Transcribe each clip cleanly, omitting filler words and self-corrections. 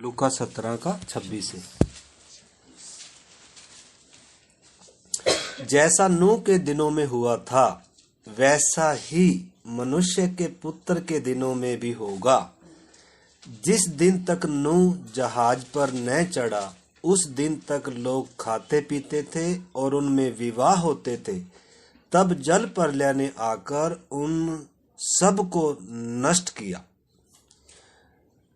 लूका 17:26 से। जैसा नूह के दिनों में हुआ था वैसा ही मनुष्य के पुत्र के दिनों में भी होगा। जिस दिन तक नूह जहाज पर न चढ़ा उस दिन तक लोग खाते पीते थे और उनमें विवाह होते थे। तब जल प्रलय ने आकर उन सब को नष्ट किया।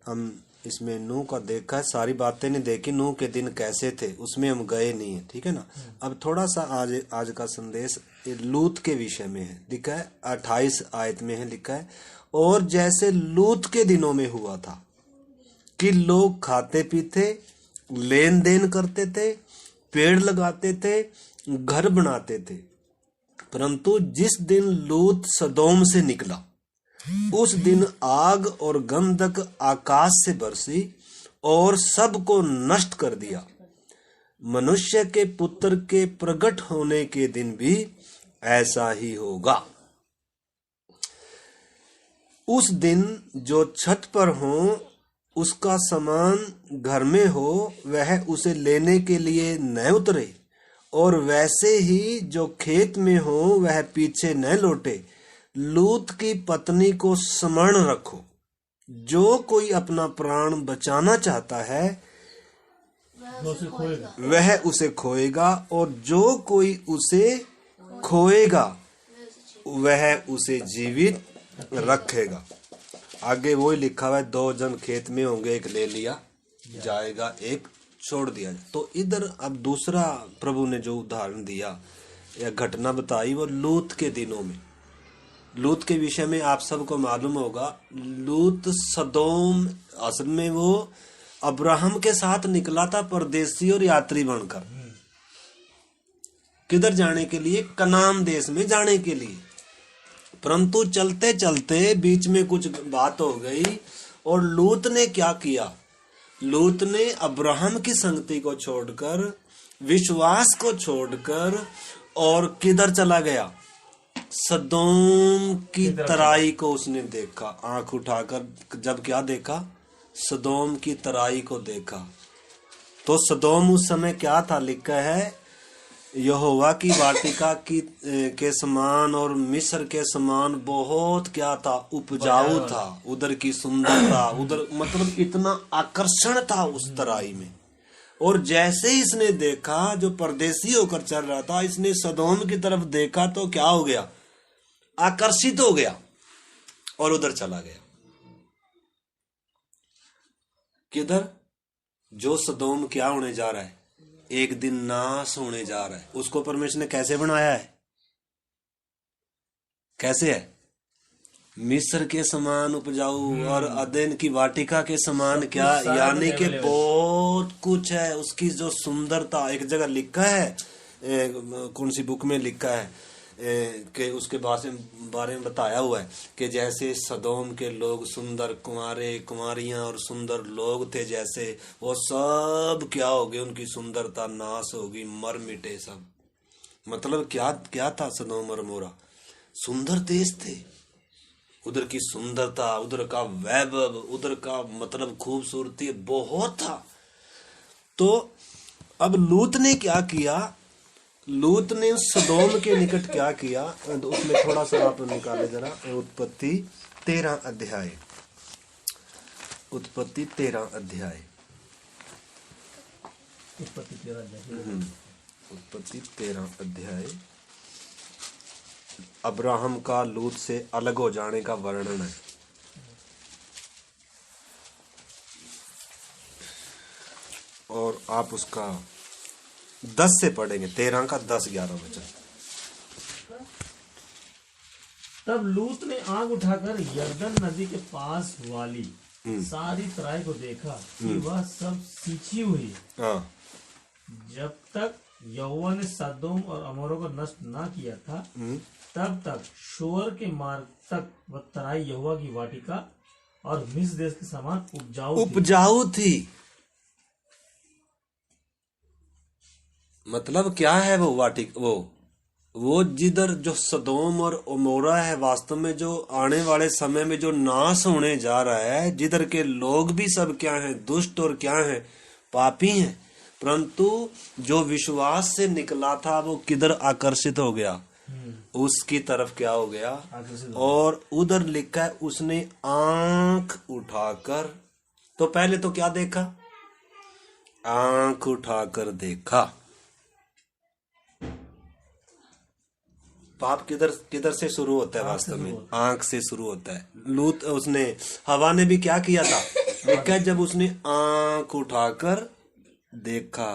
हम इसमें नूह का देखा है, सारी बातें नहीं देखी, नूह के दिन कैसे थे उसमें हम गए नहीं है, ठीक है ना। अब थोड़ा सा आज का संदेश लूत के विषय में है, लिखा है 28 आयत में है, लिखा है और जैसे लूत के दिनों में हुआ था कि लोग खाते पीते लेन देन करते थे, पेड़ लगाते थे, घर बनाते थे, परंतु जिस दिन लूत सदोम से निकला उस दिन आग और गंधक आकाश से बरसी और सबको नष्ट कर दिया। मनुष्य के पुत्र के प्रकट होने के दिन भी ऐसा ही होगा। उस दिन जो छत पर हो उसका सामान घर में हो वह उसे लेने के लिए न उतरे, और वैसे ही जो खेत में हो वह पीछे न लौटे। लूत की पत्नी को स्मरण रखो। जो कोई अपना प्राण बचाना चाहता है वह उसे खोएगा, और जो कोई उसे खोएगा वह उसे जीवित रखेगा। आगे वही लिखा हुआ है, 2 जन खेत में होंगे, एक ले लिया जाएगा, एक छोड़ दिया। तो इधर अब दूसरा प्रभु ने जो उदाहरण दिया या घटना बताई वो लूत के दिनों में। लूत के विषय में आप सबको मालूम होगा, लूत सदोम असल में वो अब्राहम के साथ निकला था परदेसी और यात्री बनकर। किधर जाने के लिए? कनान देश में जाने के लिए। परंतु चलते चलते बीच में कुछ बात हो गई और लूत ने क्या किया? लूत ने अब्राहम की संगति को छोड़कर, विश्वास को छोड़कर और किधर चला गया? सदोम की तराई को उसने देखा। आंख उठाकर जब क्या देखा? सदोम की तराई को देखा। तो सदोम उस समय क्या था? लिखा है यहोवा की वाटिका की के समान और मिस्र के समान बहुत क्या था? उपजाऊ था। उधर की सुंदरता, उधर मतलब इतना आकर्षण था उस तराई में। और जैसे ही इसने देखा, जो परदेसी होकर चल रहा था, इसने सदोम की तरफ देखा तो क्या हो गया? आकर्षित हो गया और उधर चला गया। किधर? जो सदोम क्या होने जा रहा है? एक दिन नाश होने जा रहा है। उसको परमेश्वर ने कैसे बनाया है? कैसे है? मिस्र के समान उपजाऊ और अदेन की वाटिका के समान क्या, यानी कि बहुत कुछ है। उसकी जो सुंदरता, एक जगह लिखा है, कौन सी बुक में लिखा है कि उसके बारे में बताया हुआ है कि जैसे सदोम के लोग सुंदर कुंवारे कुंवारियां और सुंदर लोग थे, जैसे वो सब क्या हो गए? उनकी सुंदरता नाश होगी, मर मिटे सब। मतलब क्या था? सदोम और अमोरा सुंदर देश थे। उधर की सुंदरता, उधर का वैभव, उधर का मतलब खूबसूरती बहुत था। तो अब लूत ने क्या किया? लूत ने सदोम के निकट क्या किया? तो उसमें थोड़ा सा आप निकाले जरा, उत्पत्ति 13 अध्याय। उत्पत्ति 13 अध्याय। उत्पत्ति 13 अध्याय अब्राहम का लूत से अलग हो जाने का वर्णन है। और आप उसका 10 से पढ़ेंगे, 13 का 10-11 वचन। तब लूत ने आग उठाकर यरदन नदी के पास वाली सारी तराई को देखा कि वह सब सींची हुई, जब तक यहोवा ने सदोम और अमोरा को नष्ट ना किया था, तब तक शोर के मार्ग तक वह तराई यहोवा की वाटिका और मिस्र देश के समान उपजाऊ थी। मतलब क्या है वो वाटिका? वो वो जिधर जो सदोम और अमोरा है, वास्तव में जो आने वाले समय में जो नाश होने जा रहा है, जिधर के लोग भी सब क्या हैं, दुष्ट और क्या हैं, पापी हैं, परंतु जो विश्वास से निकला था वो किधर आकर्षित हो गया, उसकी तरफ क्या हो गया। और उधर लिखा है उसने आंख उठाकर, तो पहले तो क्या देखा, आंख उठाकर देखा। पाप किधर किधर से शुरू होता है, वास्तव में आंख से शुरू होता है। लूत उसने हवा ने भी क्या किया था, देखा जब उसने आंख उठाकर देखा।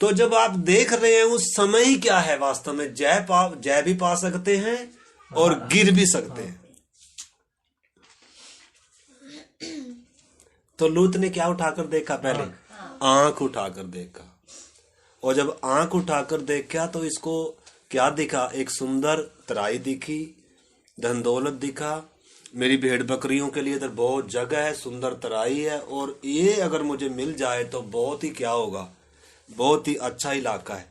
तो जब आप देख रहे हैं उस समय ही क्या है, वास्तव में जय भी पा सकते हैं और गिर भी सकते हैं। तो लूत ने क्या उठाकर देखा, पहले आंख उठाकर देखा। और जब आंख उठाकर देखा तो इसको क्या दिखा, एक सुंदर तराई दिखी, धन दौलत दिखा, मेरी भेड़ बकरियों के लिए इधर बहुत जगह है, सुंदर तराई है, और ये अगर मुझे मिल जाए तो बहुत ही क्या होगा, बहुत ही अच्छा इलाका है।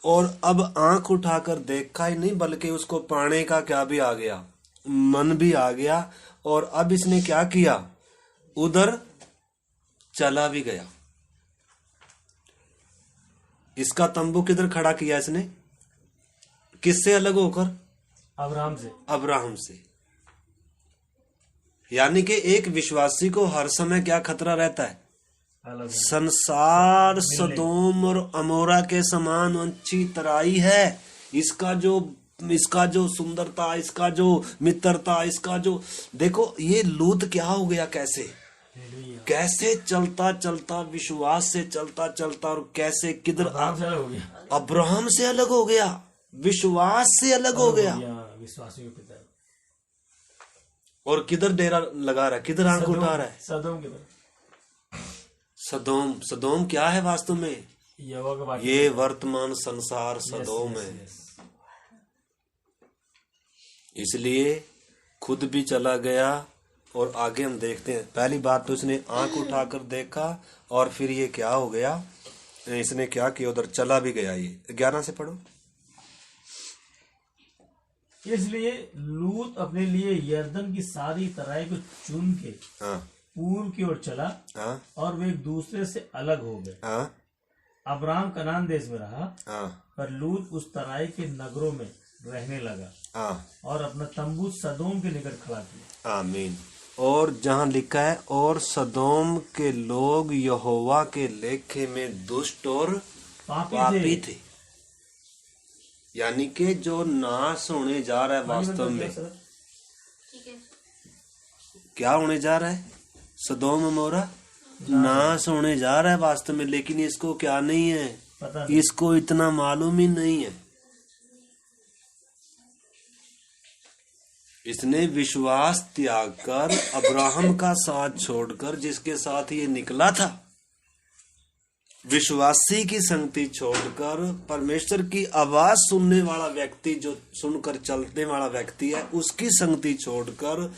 और अब आंख उठाकर देखा ही नहीं, बल्कि उसको पाने का क्या भी आ गया, मन भी आ गया। और अब इसने क्या किया, उधर चला भी गया। इसका तंबू किधर खड़ा किया इसने, किससे अलग होकर, अब्राहम से। यानी कि एक विश्वासी को हर समय क्या खतरा रहता है, संसार सदोम और अमोरा के समान अच्छी तराई है, इसका जो सुंदरता, इसका जो मित्रता, इसका जो देखो, ये लूत क्या हो गया, कैसे चलता चलता, विश्वास से चलता चलता, और कैसे किधर अब्राहम से अलग हो गया, विश्वास से अलग हो गया, विश्वासियों के पिता, और किधर डेरा लगा रहा है, किधर आंख उठा रहा है, सदोम की तरफ। सदोम क्या है वास्तव में, ये वर्तमान संसार सदोम है। इसलिए खुद भी चला गया। और आगे हम देखते हैं, पहली बात तो इसने आंख उठाकर देखा, और फिर ये क्या हो गया, इसने क्या किया, उधर चला भी गया। ये 11 से पढ़ो। इसलिए लूत अपने लिए यरदन की सारी तराई को चुन के पूर्व की ओर चला, और वे एक दूसरे से अलग हो गए। अब्राहम कनान देश में रहा, पर लूत उस तराई के नगरों में रहने लगा, और अपना तंबू सदोम के निकट खड़ा किया। आमीन। और जहाँ लिखा है, और सदोम के लोग यहोवा के लेखे में दुष्ट और पापी थे। यानी कि जो नाश होने जा रहा है, वास्तव में क्या होने जा रहा है, सदोम अमोरा नाश होने जा रहा है वास्तव में। लेकिन इसको क्या नहीं है, इसको इतना मालूम ही नहीं है। इसने विश्वास त्याग कर, अब्राहम का साथ छोड़कर, जिसके साथ ये निकला था, विश्वासी की संगति छोड़कर, परमेश्वर की आवाज सुनने वाला व्यक्ति, जो सुनकर चलने वाला व्यक्ति है, उसकी संगति छोड़कर,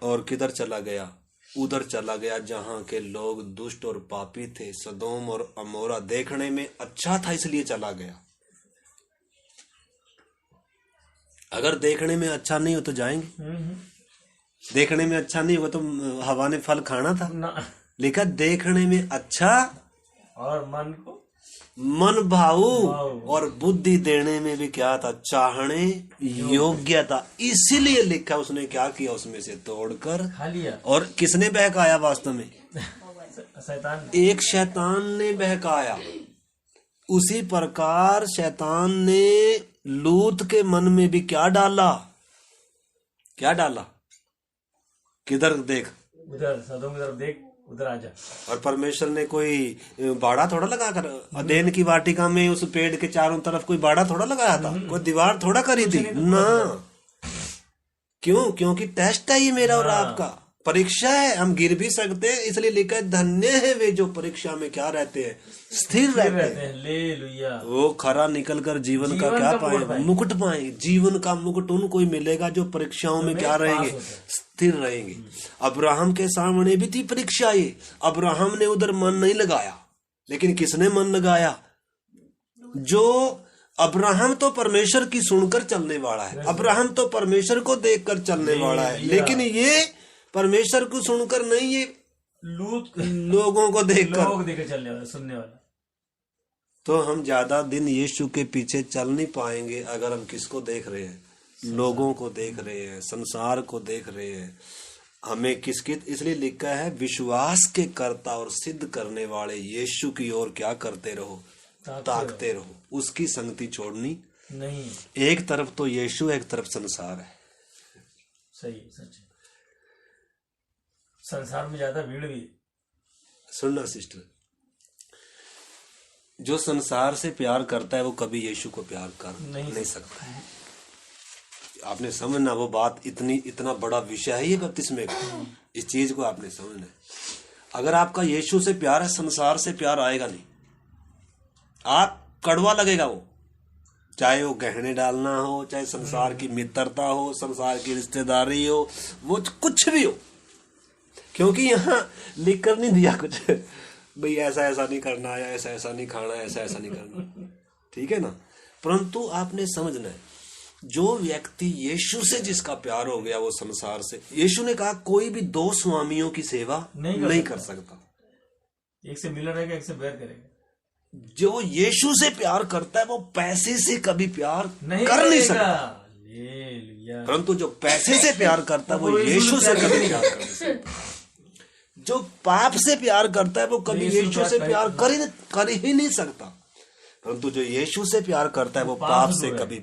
और किधर चला गया, उधर चला गया जहां के लोग दुष्ट और पापी थे। सदोम और अमोरा देखने में अच्छा था, इसलिए चला गया। अगर देखने में अच्छा नहीं हो तो जाएंगे, देखने में अच्छा नहीं होगा तो हवा ने फल खाना था। लिखा देखने में अच्छा और मन भाऊ और बुद्धि देने में भी क्या था, चाहने योग्य था। इसीलिए लिखा उसने क्या किया, उसमें से तोड़कर खा लिया। और किसने बहकाया वास्तव में, शैतान, एक शैतान ने बहकाया। उसी प्रकार शैतान ने लूत के मन में भी क्या डाला, किधर देख, उधर सदोम की तरफ देख, उधर आजा। और परमेश्वर ने कोई बाड़ा थोड़ा लगाकर, अदेन की वाटिका में उस पेड़ के चारों तरफ कोई बाड़ा थोड़ा लगाया था, कोई दीवार थोड़ा करी थी ना। क्यों? क्योंकि टेस्ट है ये मेरा और आपका, परीक्षा है, हम गिर भी सकते हैं। इसलिए लिखा है धन्य है वे जो परीक्षा में क्या रहते हैं, स्थिर रहते हैं। हालेलुया। वो खरा निकल कर जीवन का क्या पाए, मुकुट पाए। जीवन का मुकुट उनको ही मिलेगा जो परीक्षाओं में क्या रहेंगे, स्थिर रहेंगे। अब्राहम के सामने भी थी परीक्षा ये। अब्राहम ने उधर मन नहीं लगाया, लेकिन किसने मन लगाया, जो अब्राहम तो परमेश्वर की सुनकर चलने वाला है, अब्राहम तो परमेश्वर को देखकर चलने वाला है, लेकिन ये परमेश्वर को सुनकर नहीं, ये लूत लोगों को देखकर, लोग देखे चलने वाला, सुनने वाला। तो हम ज्यादा दिन यीशु के पीछे चल नहीं पाएंगे अगर हम किसको देख रहे हैं, लोगों को देख रहे हैं, संसार को देख रहे हैं। हमें किसकी, इसलिए लिखा है विश्वास के कर्ता और सिद्ध करने वाले यीशु की ओर क्या करते रहो, ताकते रहो। उसकी संगति छोड़नी नहीं। एक तरफ तो यीशु, एक तरफ संसार है। सही, सच है। संसार में ज्यादा भीड़ भी। सुनना सिस्टर, जो संसार से प्यार करता है वो कभी यीशु को प्यार कर नहीं सकता है। आपने समझना वो बात, इतना बड़ा विषय है ये बपतिस्मे का। इस चीज को आपने समझना है। अगर आपका यीशु से प्यार है, संसार से प्यार आएगा नहीं। आप कड़वा लगेगा वो, चाहे वो गहने डालना हो, चाहे संसार की मित्रता हो, संसार की रिश्तेदारी हो, वो कुछ भी हो, क्योंकि यहाँ लिख कर नहीं दिया कुछ भाई ऐसा ऐसा नहीं करना, या ऐसा ऐसा नहीं खाना, ऐसा ऐसा नहीं करना, ठीक है ना। परंतु आपने समझना है, जो व्यक्ति यीशु से जिसका प्यार हो गया वो संसार से, यीशु ने कहा कोई भी दो स्वामियों की सेवा नहीं कर सकता। एक से मिला रहेगा, एक से बैर करेगा। जो यीशु से प्यार करता है वो पैसे से कभी प्यार कर नहीं सकता, परंतु जो पैसे से प्यार करता है वो यीशु से कभी प्यार कर नहीं सकता। जो पाप से प्यार करता है वो कभी यीशु से प्यार कर ही नहीं सकता, परंतु जो यीशु से प्यार करता है वो पाप से कभी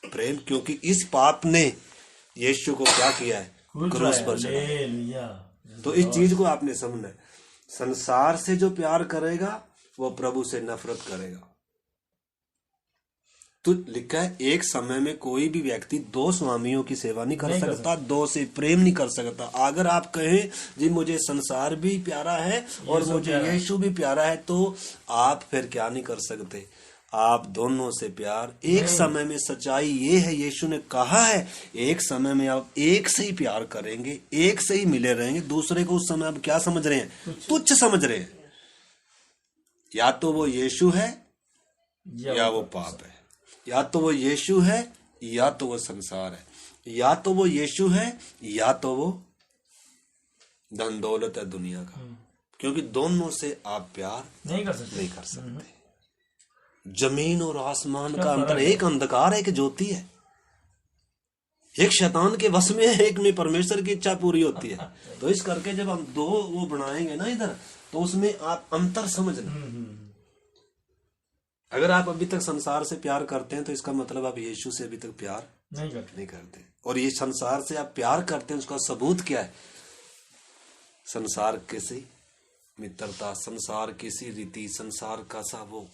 प्रेम, क्योंकि इस पाप ने यीशु को क्या किया है, क्रूस पर चढ़ाया। तो इस चीज को आपने समझना है। संसार से जो प्यार करेगा वो प्रभु से नफरत करेगा। तो लिखा है एक समय में कोई भी व्यक्ति दो स्वामियों की सेवा नहीं कर सकता, दो से प्रेम नहीं कर सकता। अगर आप कहें जी मुझे संसार भी प्यारा है और मुझे यीशु भी प्यारा है, तो आप फिर क्या नहीं कर सकते, आप दोनों से प्यार एक समय में। सच्चाई ये है, यीशु ने कहा है एक समय में आप एक से ही प्यार करेंगे, एक से ही मिले रहेंगे। दूसरे को उस समय आप क्या समझ रहे हैं, तुच्छ समझ रहे हैं। या तो वो यीशु है या वो पाप है, या तो वो यीशु है या तो वो संसार है, या तो वो यीशु है या तो वो धन दौलत है दुनिया का, क्योंकि दोनों से आप प्यार नहीं कर सकते। जमीन और आसमान का अंतर, एक अंधकार है, एक ज्योति है। एक शैतान के वश में है, एक में परमेश्वर की इच्छा पूरी होती है। तो इस करके जब हम दो वो बनाएंगे ना इधर, तो उसमें आप अंतर समझना। अगर आप अभी तक संसार से प्यार करते हैं तो इसका मतलब आप यीशु से अभी तक प्यार नहीं करते। और ये संसार से आप प्यार करते हैं उसका सबूत क्या है, संसार कैसी मित्रता, संसार कैसी रीति, संसार का सा वो,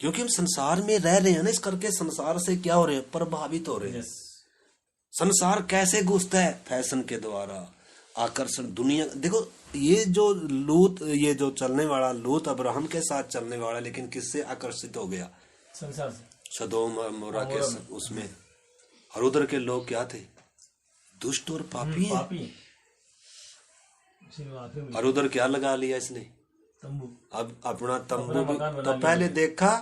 क्योंकि हम संसार में रह रहे हैं ना, इस करके संसार से क्या हो रहे हैं, प्रभावित हो रहे हैं। संसार कैसे घुसता है, फैशन के द्वारा, आकर्षण, दुनिया। देखो ये जो लूत, ये जो चलने वाला लूत अब्राहम के साथ चलने वाला, लेकिन किससे आकर्षित हो गया, संसार से, सदोम और मोरा के उसमें। और उधर के लोग क्या थे, दुष्ट और पापी हैं। और उधर क्या लगा लिया इसने, तंबू। अब अपना तंबू भी तो पहले देखा,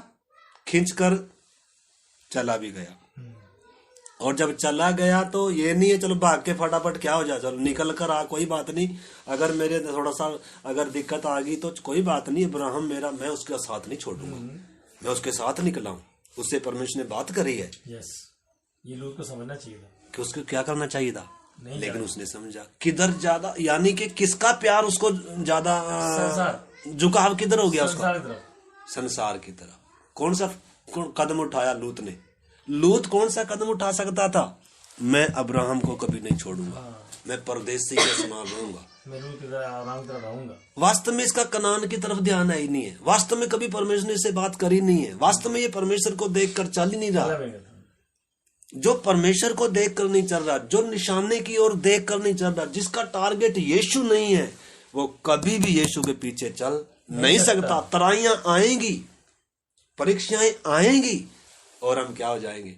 खींचकर चला भी गया। और जब चला गया तो ये नहीं है चलो भाग के फटाफट क्या हो जाए, चलो निकल कर आ, कोई बात नहीं, अगर मेरे थोड़ा सा अगर दिक्कत आ गई तो कोई बात नहीं, अब्राहम मेरा, मैं उसका साथ नहीं छोड़ूंगा, मैं उसके साथ निकला हूँ, उससे परमेश्वर ने बात करी है। ये लोग को समझना चाहिए था कि उसको क्या करना चाहिए था, लेकिन उसने समझा। किधर ज्यादा, यानी कि किसका प्यार उसको ज्यादा, झुकाव किधर हो गया उसका, संसार की तरफ। कौन सा कदम उठाया लूत ने, लूत कौन सा कदम उठा सकता था, मैं अब्राहम को कभी नहीं छोड़ूंगा, मैं परदेसी के समान रहूंगा, मैं लूत की तरह आराम से रहूंगा। वास्तव में इसका कनान की तरफ ध्यान है ही नहीं है, वास्तव में कभी परमेश्वर से बात करी नहीं है, वास्तव में ये परमेश्वर को देखकर चल ही नहीं रहा। जो परमेश्वर को देख कर नहीं चल रहा, जो निशाने की ओर देख कर नहीं चल रहा, जिसका टारगेट यीशु नहीं है, वो कभी भी यीशु के पीछे चल नहीं सकता। तराइयां आएंगी, परीक्षाएं आएंगी और हम क्या हो जाएंगे,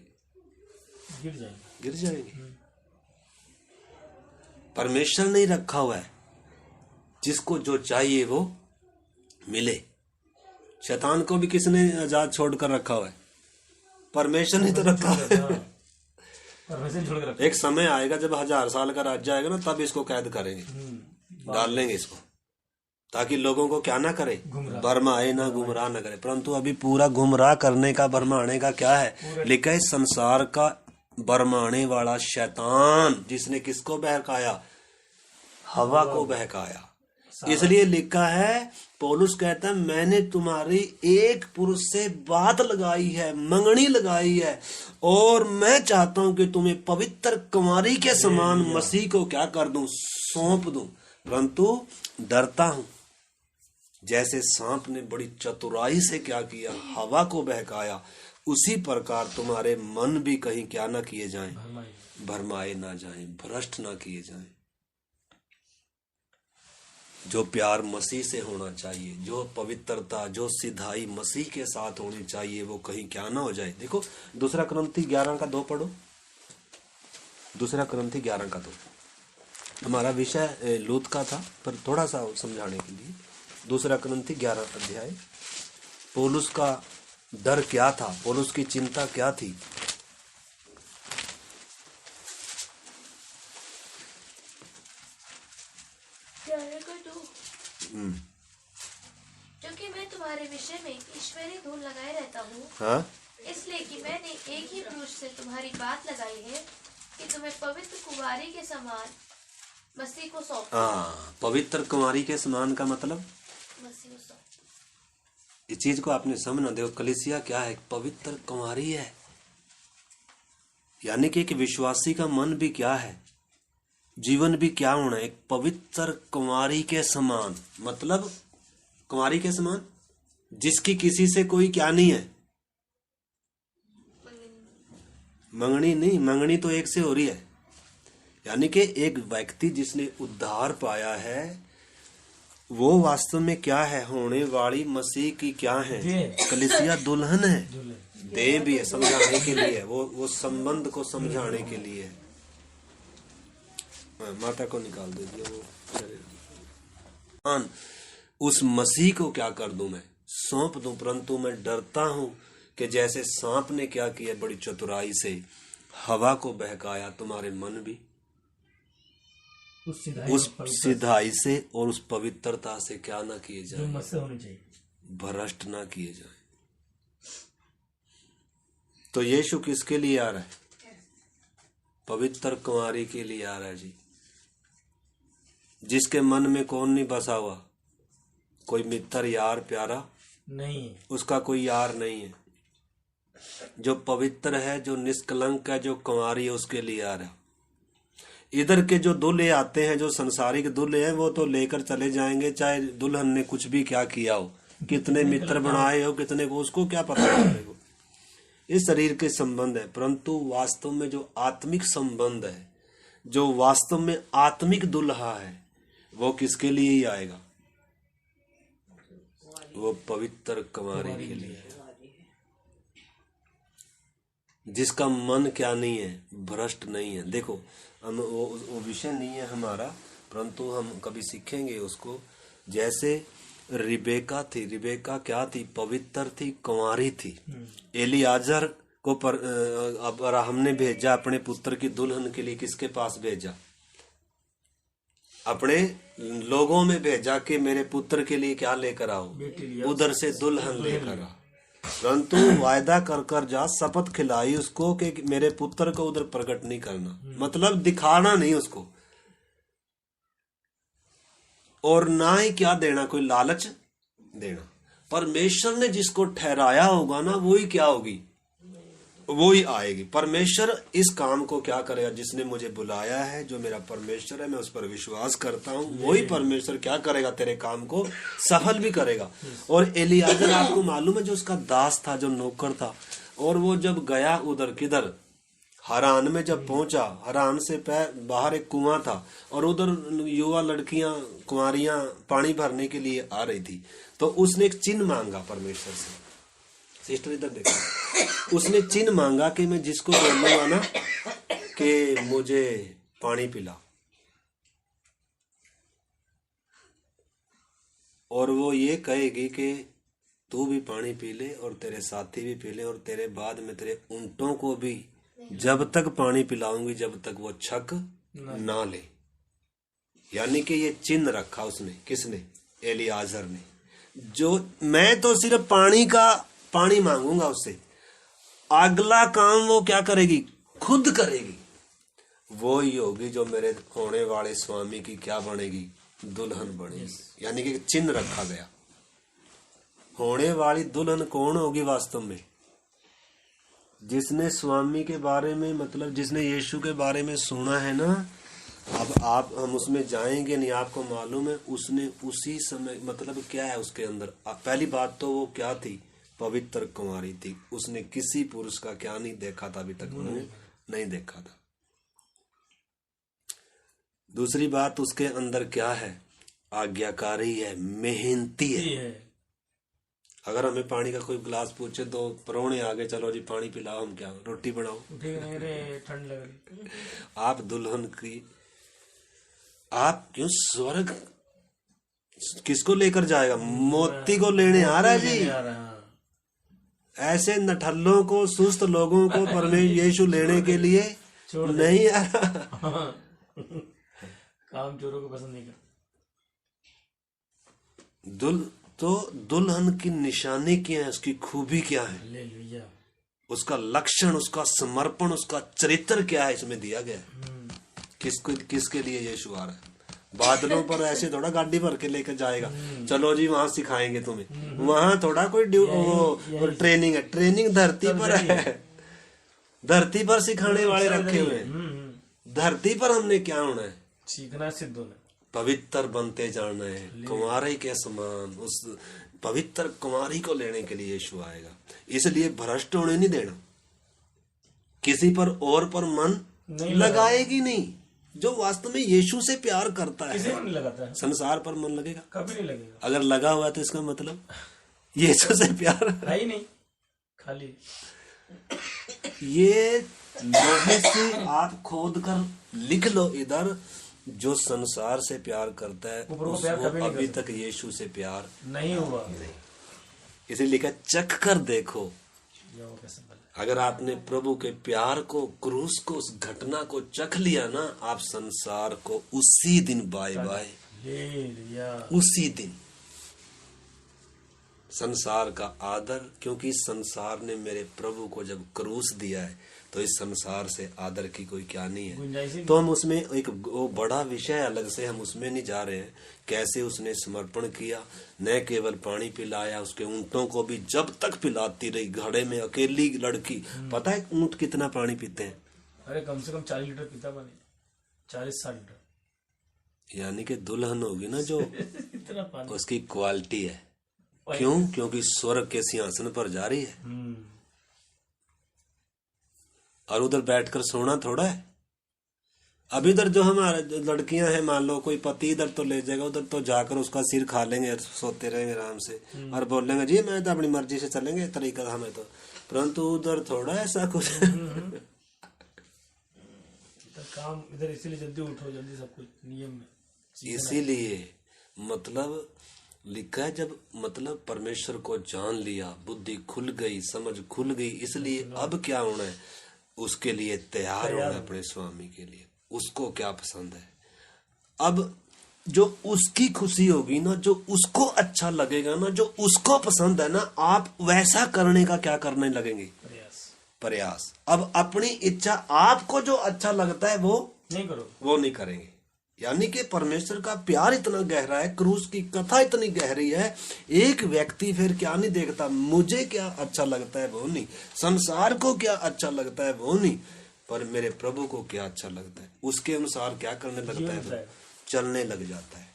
गिर जाएंगे। परमेश्वर नहीं रखा हुआ है जिसको जो चाहिए वो मिले, शैतान को भी किसने आजाद छोड़कर रखा हुआ है? परमेश्वर ने तो रखा है। परमेश्वर छोड़ कर एक समय आएगा जब 1000 साल का राज्य आएगा ना, तब इसको कैद करेंगे, डाल लेंगे इसको, ताकि लोगों को क्या ना करे, भरमाए ना, गुमराह ना करे। परंतु अभी पूरा गुमराह करने का, भरमाने का क्या है लिखा है? संसार का भरमाने वाला शैतान, जिसने किसको बहकाया? हवा को बहकाया। इसलिए लिखा है, पौलुस कहता है मैंने तुम्हारी एक पुरुष से बात लगाई है, मंगनी लगाई है, और मैं चाहता हूं कि तुम्हें पवित्र कुमारी के समान मसीह को क्या कर दूं? सौंप दूं। परंतु डरता हूं। जैसे सांप ने बड़ी चतुराई से क्या किया? हवा को बहकाया। उसी प्रकार तुम्हारे मन भी कहीं क्या ना किए जाएं, भरमाए ना जाएं, भ्रष्ट ना किए जाएं। जो प्यार मसीह से होना चाहिए, जो पवित्रता, जो सिधाई मसीह के साथ होनी चाहिए, वो कहीं क्या ना हो जाए। देखो 2 कुरिन्थी 11:2 पढ़ो। 2 कुरिन्थी 11:2 हमारा विषय लूत का था, पर थोड़ा सा समझाने के लिए 2 कुरिन्थी 11 अध्याय। पौलुस का डर क्या था? पौलुस की चिंता क्या थी? क्योंकि मैं तुम्हारे विषय में ईश्वरीय धूल लगाए रहता हूँ। हाँ? इसलिए कि मैंने एक ही पुरुष से तुम्हारी बात लगाई है कि तुम्हें पवित्र कुमारी के समान मसीह को सौंप। हाँ, पवित्र कुमारी के समान का मतलब मसीह को सौंप। इस चीज को आपने समझना। देखो कलीसिया क्या है? पवित्र कुमारी है। यानी कि एक विश्वासी का मन भी क्या है, जीवन भी क्या होना है? एक पवित्र कुमारी के समान। मतलब कुमारी के समान जिसकी किसी से कोई क्या नहीं है, मंगनी नहीं। मंगनी तो एक से हो रही है। यानी कि एक व्यक्ति जिसने उद्धार पाया है, वो वास्तव में क्या है? होने वाली मसीह की क्या है? कलीसिया दुल्हन है, देह भी है। समझाने के लिए वो संबंध को समझाने के लिए है। माता को निकाल दीजिए वो। उस मसीह को क्या कर दूं? मैं सौंप दूं। परंतु मैं डरता हूं कि जैसे सांप ने क्या किया, बड़ी चतुराई से हवा को बहकाया, तुम्हारे मन भी उस सिधाई से और उस पवित्रता से क्या ना किए जाए, भ्रष्ट ना किए जाए। तो यीशु किसके लिए आ रहा है? पवित्र कुमारी के लिए आ रहा है जी। जिसके मन में कौन नहीं बसा हुआ? कोई मित्र, यार, प्यारा नहीं, उसका कोई यार नहीं है। जो पवित्र है, जो निष्कलंक है, जो कुंवारी है, उसके लिए आ रहा। इधर के जो दूल्हे आते हैं, जो संसारिक दूल्हे हैं, वो तो लेकर चले जाएंगे, चाहे दुल्हन ने कुछ भी क्या किया हो, कितने मित्र बनाए हो, कितने को, उसको क्या पता चलेगा। इस शरीर के संबंध है। परंतु वास्तव में जो आत्मिक संबंध है, जो वास्तव में आत्मिक दुल्हा है, वो किसके लिए ही आएगा? वो पवित्र कुमारी के लिए, जिसका मन क्या नहीं है, भ्रष्ट नहीं है। देखो हम वो विषय नहीं है हमारा, परंतु हम कभी सीखेंगे उसको। जैसे रिबेका थी, रिबेका क्या थी? पवित्र थी, कुंवारी थी। एलियाजर को अब्राहम ने भेजा अपने पुत्र की दुल्हन के लिए। किसके पास भेजा? अपने लोगों में भेजा कि मेरे पुत्र के लिए क्या लेकर आओ, उधर से दुल्हन लेकर आओ। परंतु वायदा कर कर जा, शपथ खिलाई उसको कि मेरे पुत्र को उधर प्रकट नहीं करना, मतलब दिखाना नहीं उसको, और ना ही क्या देना, कोई लालच देना। परमेश्वर ने जिसको ठहराया होगा ना, वो ही क्या होगी, वो ही आएगी। परमेश्वर इस काम को क्या करेगा? जिसने मुझे बुलाया है, जो मेरा परमेश्वर है, मैं उस पर विश्वास करता हूँ, वही परमेश्वर क्या करेगा? तेरे काम को सफल भी करेगा। और एलियाजर आपको मालूम है, जो उसका दास था, जो नौकर था, और वो जब गया उधर किधर, हरान में जब पहुंचा, हरान से बाहर एक कुआं था, और उधर युवा लड़कियां, कुंवारियां पानी भरने के लिए आ रही थी। तो उसने एक चिन्ह मांगा परमेश्वर से। सिस्टर इधर देखो, उसने चिन्ह मांगा कि मैं जिसको बोलूंगा ना कि मुझे पानी पिला, और वो ये कहेगी कि तू भी पानी पी ले और तेरे साथी भी पी ले, और तेरे बाद में तेरे ऊंटों को भी जब तक पानी पिलाऊंगी जब तक वो छक ना ले। यानी कि ये चिन्ह रखा उसने, किसने? एलियाजर ने। जो मैं तो सिर्फ पानी मांगूंगा उससे, अगला काम वो क्या करेगी? खुद करेगी। वो ही होगी जो मेरे होने वाले स्वामी की क्या बनेगी? दुल्हन बनेगी। यानी कि चिन्ह रखा गया। होने वाली दुल्हन कौन होगी वास्तव में? जिसने स्वामी के बारे में, मतलब जिसने यीशु के बारे में सुना है ना। अब हम उसमें जाएंगे नहीं, आपको मालूम है उसने उसी समय, मतलब क्या है उसके अंदर? पहली बात तो वो क्या थी? पवित्र कुमारी थी। उसने किसी पुरुष का क्या नहीं देखा था अभी तक? उन्होंने नहीं देखा था। दूसरी बात उसके अंदर क्या है? आज्ञाकारी है, मेहनती है। अगर हमें पानी का कोई गिलास पूछे तो परौने आगे, चलो जी पानी पिलाओ, हम क्या रोटी बनाओ? ठंड लग रही। आप दुल्हन की, आप क्यों स्वर्ग किसको लेकर जाएगा? मोती को लेने आ रहा है जी। ऐसे नठल्लों को, सुस्त लोगों को परमेश्वर यीशु लेने के लिए नहीं आ रहा। काम चोरों को पसंद नहीं करता। दुल्हन की निशानी क्या है? उसकी खूबी क्या है? हालेलुया। उसका लक्षण, उसका समर्पण, उसका चरित्र क्या है? इसमें दिया गया है। किसके लिए यीशु आ रहा है? बादलों पर ऐसे थोड़ा गाड़ी भर के लेकर जाएगा, चलो जी वहां सिखाएंगे तुम्हें। वहां थोड़ा कोई ट्रेनिंग है। ट्रेनिंग धरती पर है। धरती पर सिखाने वाले रखे हुए हैं। धरती पर हमने क्या होना है? सीखना, सिद्ध होना, पवित्र बनते जाना है, कुंवारी के समान। उस पवित्र कुंवारी को लेने के लिए यीशु आएगा। इसलिए भ्रष्ट होने नहीं देना। किसी पर और पर मन लगाएगी नहीं। जो वास्तव में यीशु से प्यार करता है, किसी को नहीं लगाता है। संसार पर मन लगेगा? कभी नहीं लगेगा। अगर लगा हुआ है तो इसका मतलब यीशु से प्यार है ही नहीं, खाली। ये लोहे से आप खोद कर लिख लो इधर, जो संसार से प्यार करता है उसको अभी तक यीशु से प्यार नहीं हुआ। इसे लिखा, चख कर देखो। अगर आपने प्रभु के प्यार को, क्रूस को, उस घटना को चख लिया ना, आप संसार को उसी दिन बाय बाय, उसी दिन संसार का आदर। क्योंकि संसार ने मेरे प्रभु को जब क्रूस दिया है तो इस संसार से आदर की कोई क्या नहीं है। तो हम उसमें एक वो बड़ा विषय अलग से, हम उसमें नहीं जा रहे हैं। कैसे उसने समर्पण किया, न केवल पानी पिलाया, उसके ऊंटों को भी जब तक पिलाती रही। घड़े में अकेली लड़की, पता है ऊंट कितना पानी पीते हैं? अरे कम से कम 40 लीटर पीता पानी, 40-60 लीटर। यानी कि दुल्हन होगी ना जो इतना पानी, उसकी क्वालिटी है। क्यों? क्योंकि स्वर्ग के सिंहासन पर जा रही है और उधर बैठकर सोना थोड़ा है। अब इधर जो हमारे लड़कियां हैं, मान लो कोई पति इधर तो ले जाएगा, उधर तो जाकर उसका सिर खा लेंगे, सोते रहेंगे आराम से और बोलेंगे जी मैं तो अपनी मर्जी से चलेंगे, तरीका हमें तो। परंतु उधर थोड़ा ऐसा कुछ काम इधर इसीलिए जल्दी उठो, जल्दी सब कुछ नियम में। इसीलिए मतलब लिखा है, जब मतलब परमेश्वर को जान लिया, बुद्धि खुल गई, समझ खुल गई, इसलिए अब क्या होना है? उसके लिए तैयार होना है, अपने स्वामी के लिए। उसको क्या पसंद है? अब जो उसकी खुशी होगी ना, जो उसको अच्छा लगेगा ना, जो उसको पसंद है ना, आप वैसा करने का क्या करने लगेंगे? प्रयास। अब अपनी इच्छा, आपको जो अच्छा लगता है वो नहीं करो, वो नहीं करेंगे। यानी कि परमेश्वर का प्यार इतना गहरा है, क्रूस की कथा इतनी गहरी है। एक व्यक्ति फिर क्या नहीं देखता, मुझे क्या अच्छा लगता है वो नहीं, संसार को क्या अच्छा लगता है वो नहीं, पर मेरे प्रभु को क्या अच्छा लगता है उसके अनुसार क्या करने लगता है? चलने लग जाता है।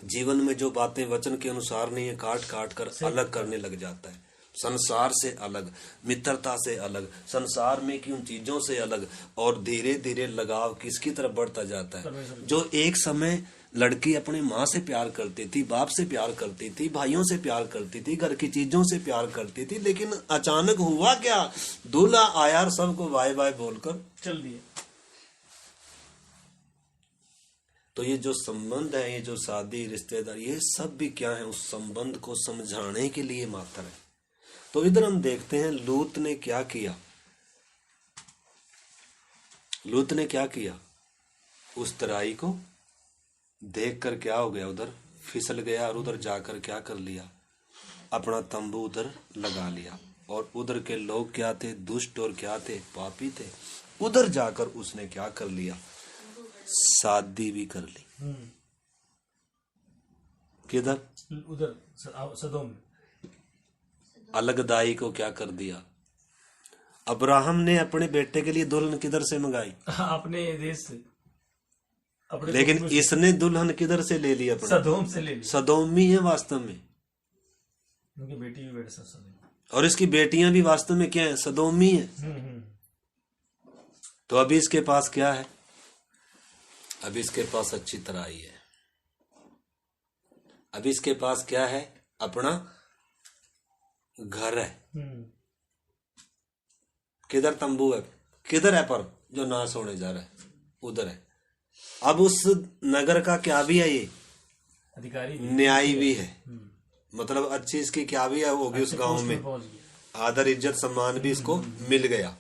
जीवन में जो बातें वचन के अनुसार नहीं है, काट काट कर अलग करने लग जाता है। संसार से अलग, मित्रता से अलग, संसार में की उन चीजों से अलग, और धीरे धीरे लगाव किसकी तरफ बढ़ता जाता है? जो एक समय लड़की अपनी माँ से प्यार करती थी, बाप से प्यार करती थी, भाइयों से प्यार करती थी, घर की चीजों से प्यार करती थी, लेकिन अचानक हुआ क्या? दूल्हा आया और सबको बाय बाय बोलकर चल दिए। तो ये जो संबंध है, ये जो शादी रिश्तेदार, ये सब भी क्या है, उस संबंध को समझाने के लिए मात्र है। तो इधर हम देखते हैं लूत ने क्या किया। लूत ने क्या किया, उस तराई को देखकर क्या हो गया, उधर फिसल गया और उधर जाकर क्या कर लिया, अपना तंबू उधर लगा लिया। और उधर के लोग क्या थे, दुष्ट और क्या थे, पापी थे। उधर जाकर उसने क्या कर लिया, शादी भी कर ली। किधर, उधर सदोम में। अलगदाई को क्या कर दिया। अब्राहम ने अपने बेटे के लिए दुल्हन किधर से मंगाई, अपने देश से, अपने लेकिन इसने दुल्हन किधर से ले ली, अपने सदोम से ले ली। सदोमी है वास्तव में, उनकी बेटी भी बेटे सदोम, और इसकी बेटियां भी वास्तव में क्या है, सदोमी है। तो अभी इसके पास क्या है, अभी इसके पास अच्छी तराई है। अभी इसके पास क्या है, अपना घर है। किधर तंबू है, किधर है, पर जो नाश होने जा रहा है उधर है। अब उस नगर का क्या भी है, ये अधिकारी न्यायी भी है, मतलब अच्छी इसकी क्या भी है होगी, उस गांव में आदर इज्जत सम्मान भी इसको मिल गया।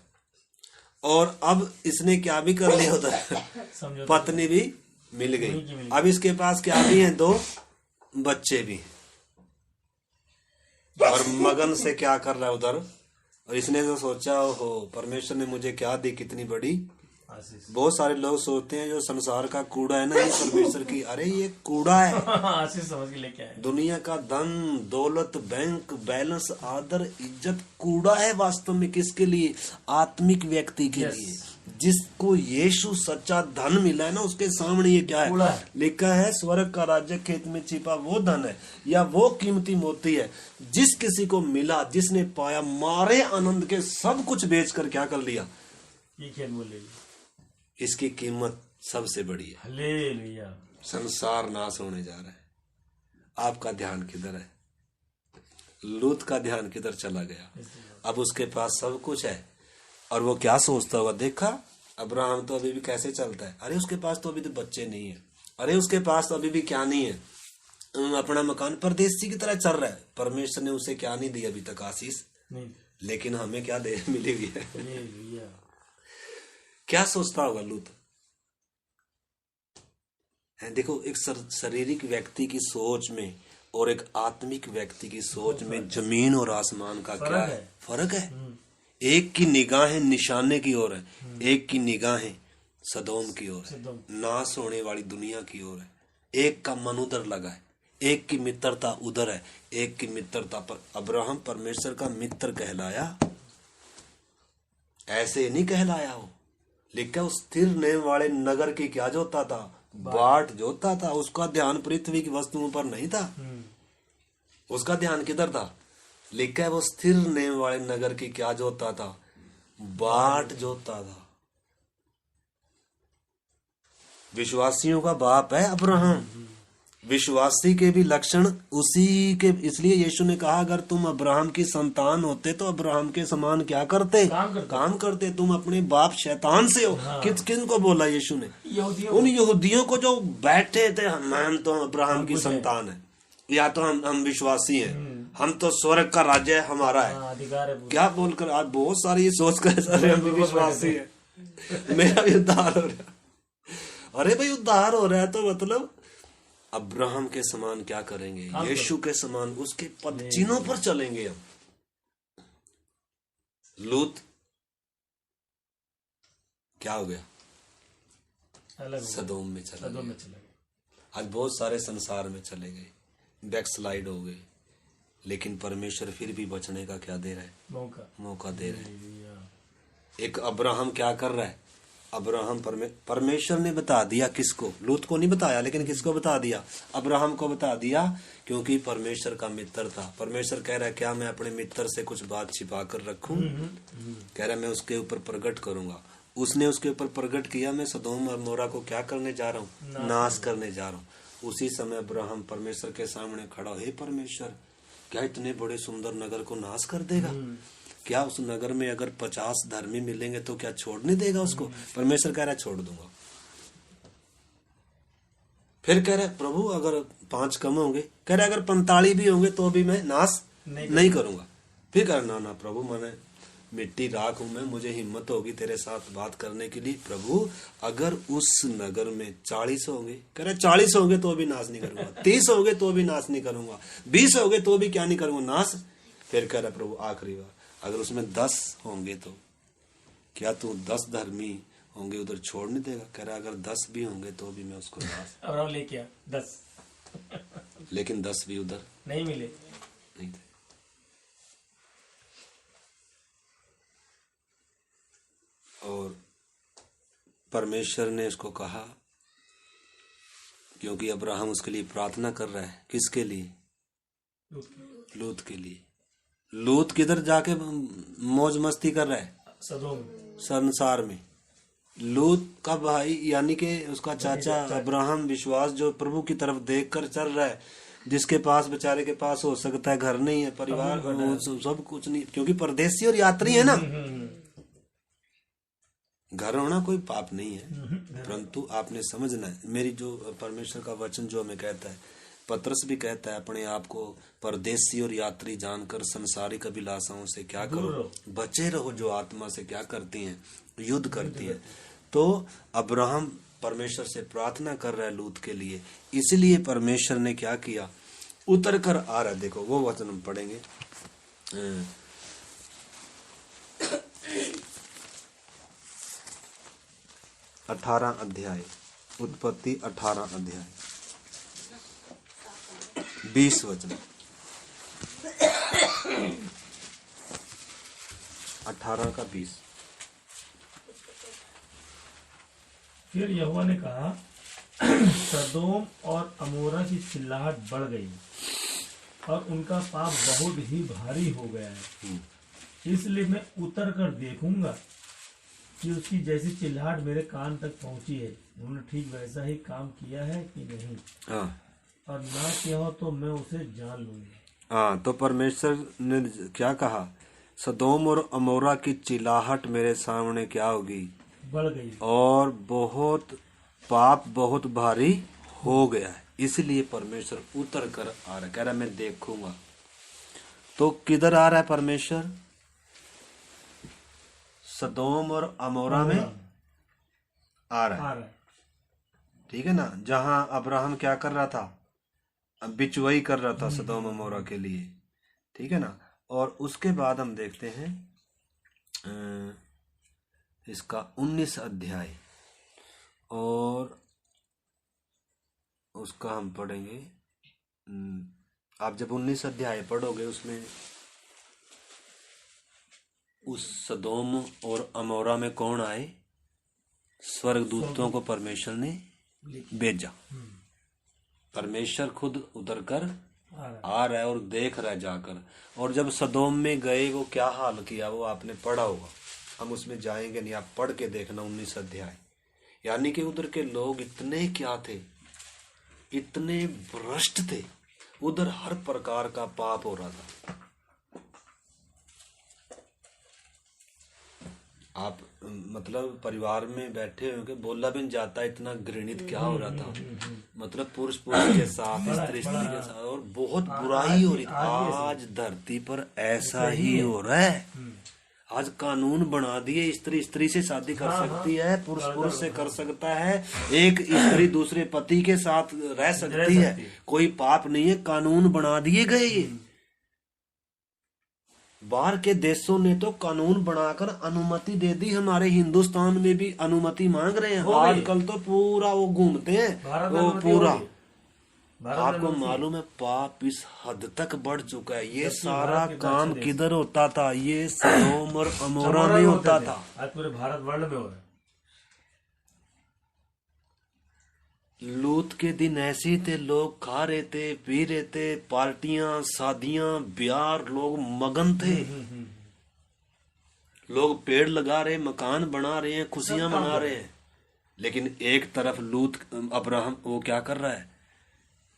और अब इसने क्या भी कर लिया उधर, पत्नी भी मिल गई। अब इसके पास क्या भी है, 2 बच्चे भी हैं। और मगन से क्या कर रहा है उधर। और इसने तो सोचा, हो परमेश्वर ने मुझे क्या दी, कितनी बड़ी आशीष। बहुत सारे लोग सोचते हैं जो संसार का कूड़ा है ना, ये परमेश्वर की, अरे ये कूड़ा है। आशीष समझ के लेके आए। दुनिया का धन दौलत, बैंक बैलेंस, आदर इज्जत कूड़ा है वास्तव में। किसके लिए, आत्मिक व्यक्ति के लिए। जिसको यीशु सच्चा धन मिला है ना, उसके सामने ये क्या है, लिखा है, स्वर्ग का राज्य खेत में छिपा वो धन है, या वो कीमती मोती है जिस किसी को मिला, जिसने पाया, मारे आनंद के सब कुछ बेचकर क्या कर लिया, ये खेल बोले, इसकी कीमत सबसे बड़ी है। हालेलुया। संसार नाश होने जा रहा है। आपका ध्यान किधर है, लूत का ध्यान किधर चला गया। अब उसके पास सब कुछ है, और वो क्या सोचता होगा, देखा अब्राहम तो अभी भी कैसे चलता है, अरे उसके पास तो अभी तो बच्चे नहीं है, अरे उसके पास तो अभी भी क्या नहीं है, अपना मकान परदेसी की तरह चल रहा है। परमेश्वर ने उसे क्या नहीं दी अभी तक, आशीष नहीं, लेकिन हमें क्या दे मिली हुई है। क्या सोचता होगा लूत है। देखो, एक शारीरिक व्यक्ति की सोच में और एक आत्मिक व्यक्ति की सोच में जमीन और आसमान का क्या है, फर्क है। एक की निगाहें निशाने की ओर है, एक की निगाहें सदोम की ओर है, नाश होने वाली दुनिया की ओर है। एक का मन उधर लगा है, एक की मित्रता उधर है, एक की मित्रता पर। अब्राहम परमेश्वर का मित्र कहलाया, ऐसे नहीं कहलाया हो, लिखा उस स्थिर नेम वाले नगर की क्या जोता था, बाट जोता था। उसका ध्यान पृथ्वी की वस्तुओं पर नहीं था, उसका ध्यान किधर था, लिखा है वो स्थिर नेम वाले नगर की क्या जोता था, बाट जोता था। विश्वासियों का बाप है अब्राहम। विश्वासी के भी लक्षण उसी के, इसलिए यीशु ने कहा अगर तुम अब्राहम की संतान होते तो अब्राहम के समान क्या करते, काम करते। तुम अपने बाप शैतान से हो। हाँ। किन को बोला यीशु ने, उन यहूदियों को जो बैठे थे, हम तो अब्राहम की संतान है, या तो हम विश्वासी हैं, हम तो स्वर्ग का राज्य हमारा है, अधिकार है। क्या बोलकर आज बहुत सारी ये सोच कर सारे हम विश्वासी है, मेरा भी उद्धार हो रहा है। अरे भाई उद्धार हो रहा है तो मतलब अब्राहम के समान क्या करेंगे, यीशु के समान उसके पद चिन्हों पर चलेंगे हम। लूत क्या हो गया, सदोम में चला गया। आज बहुत सारे संसार में चले गए, बैकस्लाइड हो गए, लेकिन परमेश्वर फिर भी बचने का क्या दे रहा है, मौका दे रहा है। एक अब्राहम क्या कर रहा है, अब्राहम परमेश्वर ने बता दिया किसको, लूत को नहीं बताया, लेकिन किसको बता दिया, अब्राहम को बता दिया, क्योंकि परमेश्वर का मित्र था। परमेश्वर कह रहा है क्या मैं अपने मित्र से कुछ बात छिपा कर रखूं, कह रहा है मैं उसके ऊपर प्रकट करूंगा। उसने उसके ऊपर प्रकट किया, मैं सदोम और मोरा को क्या करने जा रहा हूँ, नाश करने जा रहा हूँ। उसी समय अब्राहम परमेश्वर के सामने खड़ा, हे परमेश्वर क्या इतने बड़े सुंदर नगर को नाश कर देगा, क्या उस नगर में अगर 50 धर्मी मिलेंगे तो क्या छोड़ने देगा उसको। परमेश्वर कह रहा है छोड़ दूंगा। फिर कह रहे प्रभु अगर 5 कम होंगे, कह रहे अगर 45 भी होंगे तो भी मैं नाश नहीं करूंगा। फिर कह रहे ना प्रभु, मैंने मिट्टी राख हूं मैं, मुझे हिम्मत होगी तेरे साथ बात करने के लिए। प्रभु अगर उस नगर में 40 होंगे, कह रहे 40 होंगे तो भी नाश नहीं करूंगा, 30 होंगे तो भी नाश नहीं करूंगा, 20 होंगे तो भी क्या नहीं करूंगा, नाश। फिर कह रहा प्रभु आखिरी बार, अगर उसमें 10 होंगे तो क्या तू 10 धर्मी होंगे उधर छोड़ नहीं देगा? कह रहा अगर 10 भी होंगे तो भी मैं उसको नाश। और ले क्या 10 लेकिन 10 भी उधर नहीं मिले, नहीं थे। और परमेश्वर ने इसको कहा, क्योंकि अब्राहम उसके लिए प्रार्थना कर रहा है। किसके लिए? लूत के लिए। लूत किधर जाके मौज मस्ती कर रहा है? सदोम, संसार में। लूत का भाई यानी कि उसका चाचा अब्राहम विश्वास जो प्रभु की तरफ देखकर चल रहा है, जिसके पास बेचारे के पास हो सकता है घर नहीं है, परिवार सब कुछ नहीं, क्योंकि परदेसी और यात्री है ना। घर होना कोई पाप नहीं है, परंतु आपने समझना है मेरी जो परमेश्वर का वचन जो हमें कहता है, पतरस भी कहता है अपने आप को परदेसी और यात्री जानकर संसारिक अभिलाषाओं से क्या करो, बचे रहो जो आत्मा से क्या करती हैं, युद्ध करती हैं। तो अब्राहम परमेश्वर से प्रार्थना कर रहा है लूत के लिए, इसलिए परमेश्वर ने क्या किया, उतर कर आ रहा है। देखो वो वचन हम पढ़ेंगे, 18 अध्याय, उत्पत्ति 18 अध्याय 20 वचन, 18 का 20। फिर यहोवा ने कहा, सदोम और अमोरा की चिल्लाहट बढ़ गई और उनका पाप बहुत ही भारी हो गया है, इसलिए मैं उतर कर देखूंगा कि उसकी जैसी चिल्लाहट मेरे कान तक पहुंची है, उन्होंने ठीक वैसा ही काम किया है कि नहीं। हाँ, और ना किया हो तो मैं उसे जान लूंगा। हाँ, तो परमेश्वर ने क्या कहा, सदोम और अमोरा की चिल्लाहट मेरे सामने क्या होगी, बढ़ गई, और बहुत पाप बहुत भारी हो गया है, इसलिए परमेश्वर उतर कर आ रहा है, कह रहा है मैं देखूंगा। तो किधर आ रहा है परमेश्वर? सदोम और अमोरा में आ रहा है, ठीक है ना। जहां अब्राहम क्या कर रहा था, बिचवाई कर रहा था सदोम अमोरा के लिए, ठीक है ना। और उसके बाद हम देखते हैं इसका 19 अध्याय, और उसका हम पढ़ेंगे। आप जब 19 अध्याय पढ़ोगे उसमें उस सदोम और अमोरा में कौन आए, स्वर्गदूतों को परमेश्वर ने भेजा। परमेश्वर खुद उतर कर आ रहा है और देख रहा है जाकर। और जब सदोम में गए वो क्या हाल किया वो आपने पढ़ा होगा, हम उसमें जाएंगे नहीं, आप पढ़ के देखना 19 अध्याय। यानी कि उधर के लोग इतने क्या थे, इतने भ्रष्ट थे, उधर हर प्रकार का पाप हो रहा था। आप मतलब परिवार में बैठे होंगे, बोला भी नहीं जाता, इतना घृणित क्या हो रहा था, मतलब पुरुष पुरुष के साथ, स्त्री स्त्री के साथ, और बहुत बुराई हो रही थी। आज धरती पर ऐसा ही हो रहा है। आज कानून बना दिए, स्त्री स्त्री से शादी कर सकती है, पुरुष पुरुष से कर सकता है, एक स्त्री दूसरे पति के साथ रह सकती है, कोई पाप नहीं है, कानून बना दिए गए। बाहर के देशों ने तो कानून बनाकर अनुमति दे दी, हमारे हिंदुस्तान में भी अनुमति मांग रहे हैं। आजकल तो पूरा वो घूमते हैं वो पूरा। आपको मालूम है पाप इस हद तक बढ़ चुका है। ये सारा काम किधर होता था, ये सदोम और अमोरा में होता था। आज पूरे भारत वर्ल्ड में हो रहा है। लूत के दिन ऐसे ही थे, लोग खा रहे थे, पी रहे थे, पार्टियां, शादियां, ब्याह, लोग मगन थे। लोग पेड़ लगा रहे, मकान बना रहे हैं, खुशियां मना रहे हैं। लेकिन एक तरफ लूत अब्राहम वो क्या कर रहा है,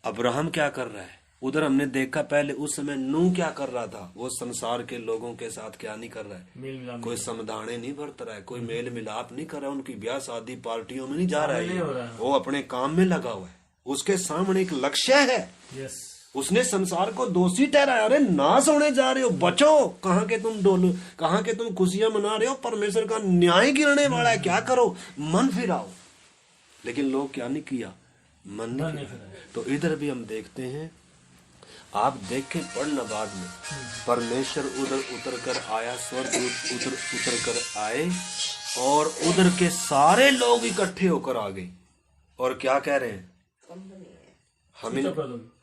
अब्राहम क्या कर रहा है, उधर हमने देखा पहले उस समय नूह क्या कर रहा था, वो संसार के लोगों के साथ क्या नहीं कर रहा है, कोई समझाने नहीं बरत रहा है, कोई मेल मिलाप नहीं कर रहा है, उनकी ब्याह शादी पार्टियों में नहीं जा रहा है, वो अपने काम में लगा हुआ है। उसके सामने एक लक्ष्य है। यस, उसने संसार को दोषी ठहराया, अरे नाश होने जा रहे हो, बचो, कहाँ के तुम डोलो, कहाँ के तुम खुशियां मना रहे हो, परमेश्वर का न्याय गिरने वाला है, क्या करो, मन फिराओ। लेकिन लोग क्या नहीं किया, मन नहीं फिराया। तो इधर भी हम देखते हैं, आप देख के पढ़ना बाद में, परमेश्वर उधर उतर कर आया, स्वर्गदूत उतर कर आए और उधर के सारे लोग इकट्ठे होकर आ गए और क्या कह रहे हैं,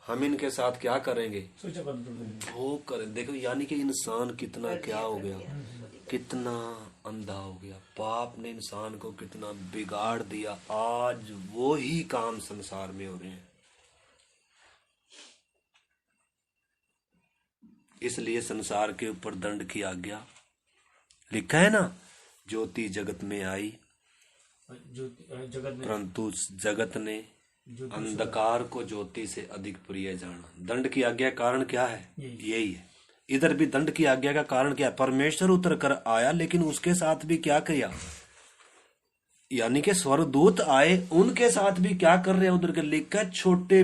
हम इनके साथ क्या करेंगे, भोग करें। देखो यानी कि इंसान कितना क्या हो गया, कितना अंधा हो गया, पाप ने इंसान को कितना बिगाड़ दिया। आज वो ही काम संसार में हो रहे हैं। इसलिए संसार के ऊपर दंड की आज्ञा, लिखा है ना, ज्योति जगत में आई परंतु जगत ने अंधकार को ज्योति से अधिक प्रिय जाना। दंड की आज्ञा कारण क्या है, यही है। इधर भी दंड की आज्ञा का कारण क्या है, परमेश्वर उतर कर आया लेकिन उसके साथ भी क्या किया, यानी कि स्वर्गदूत आए, उनके साथ भी क्या कर रहे हैं, उधर के लिखा है छोटे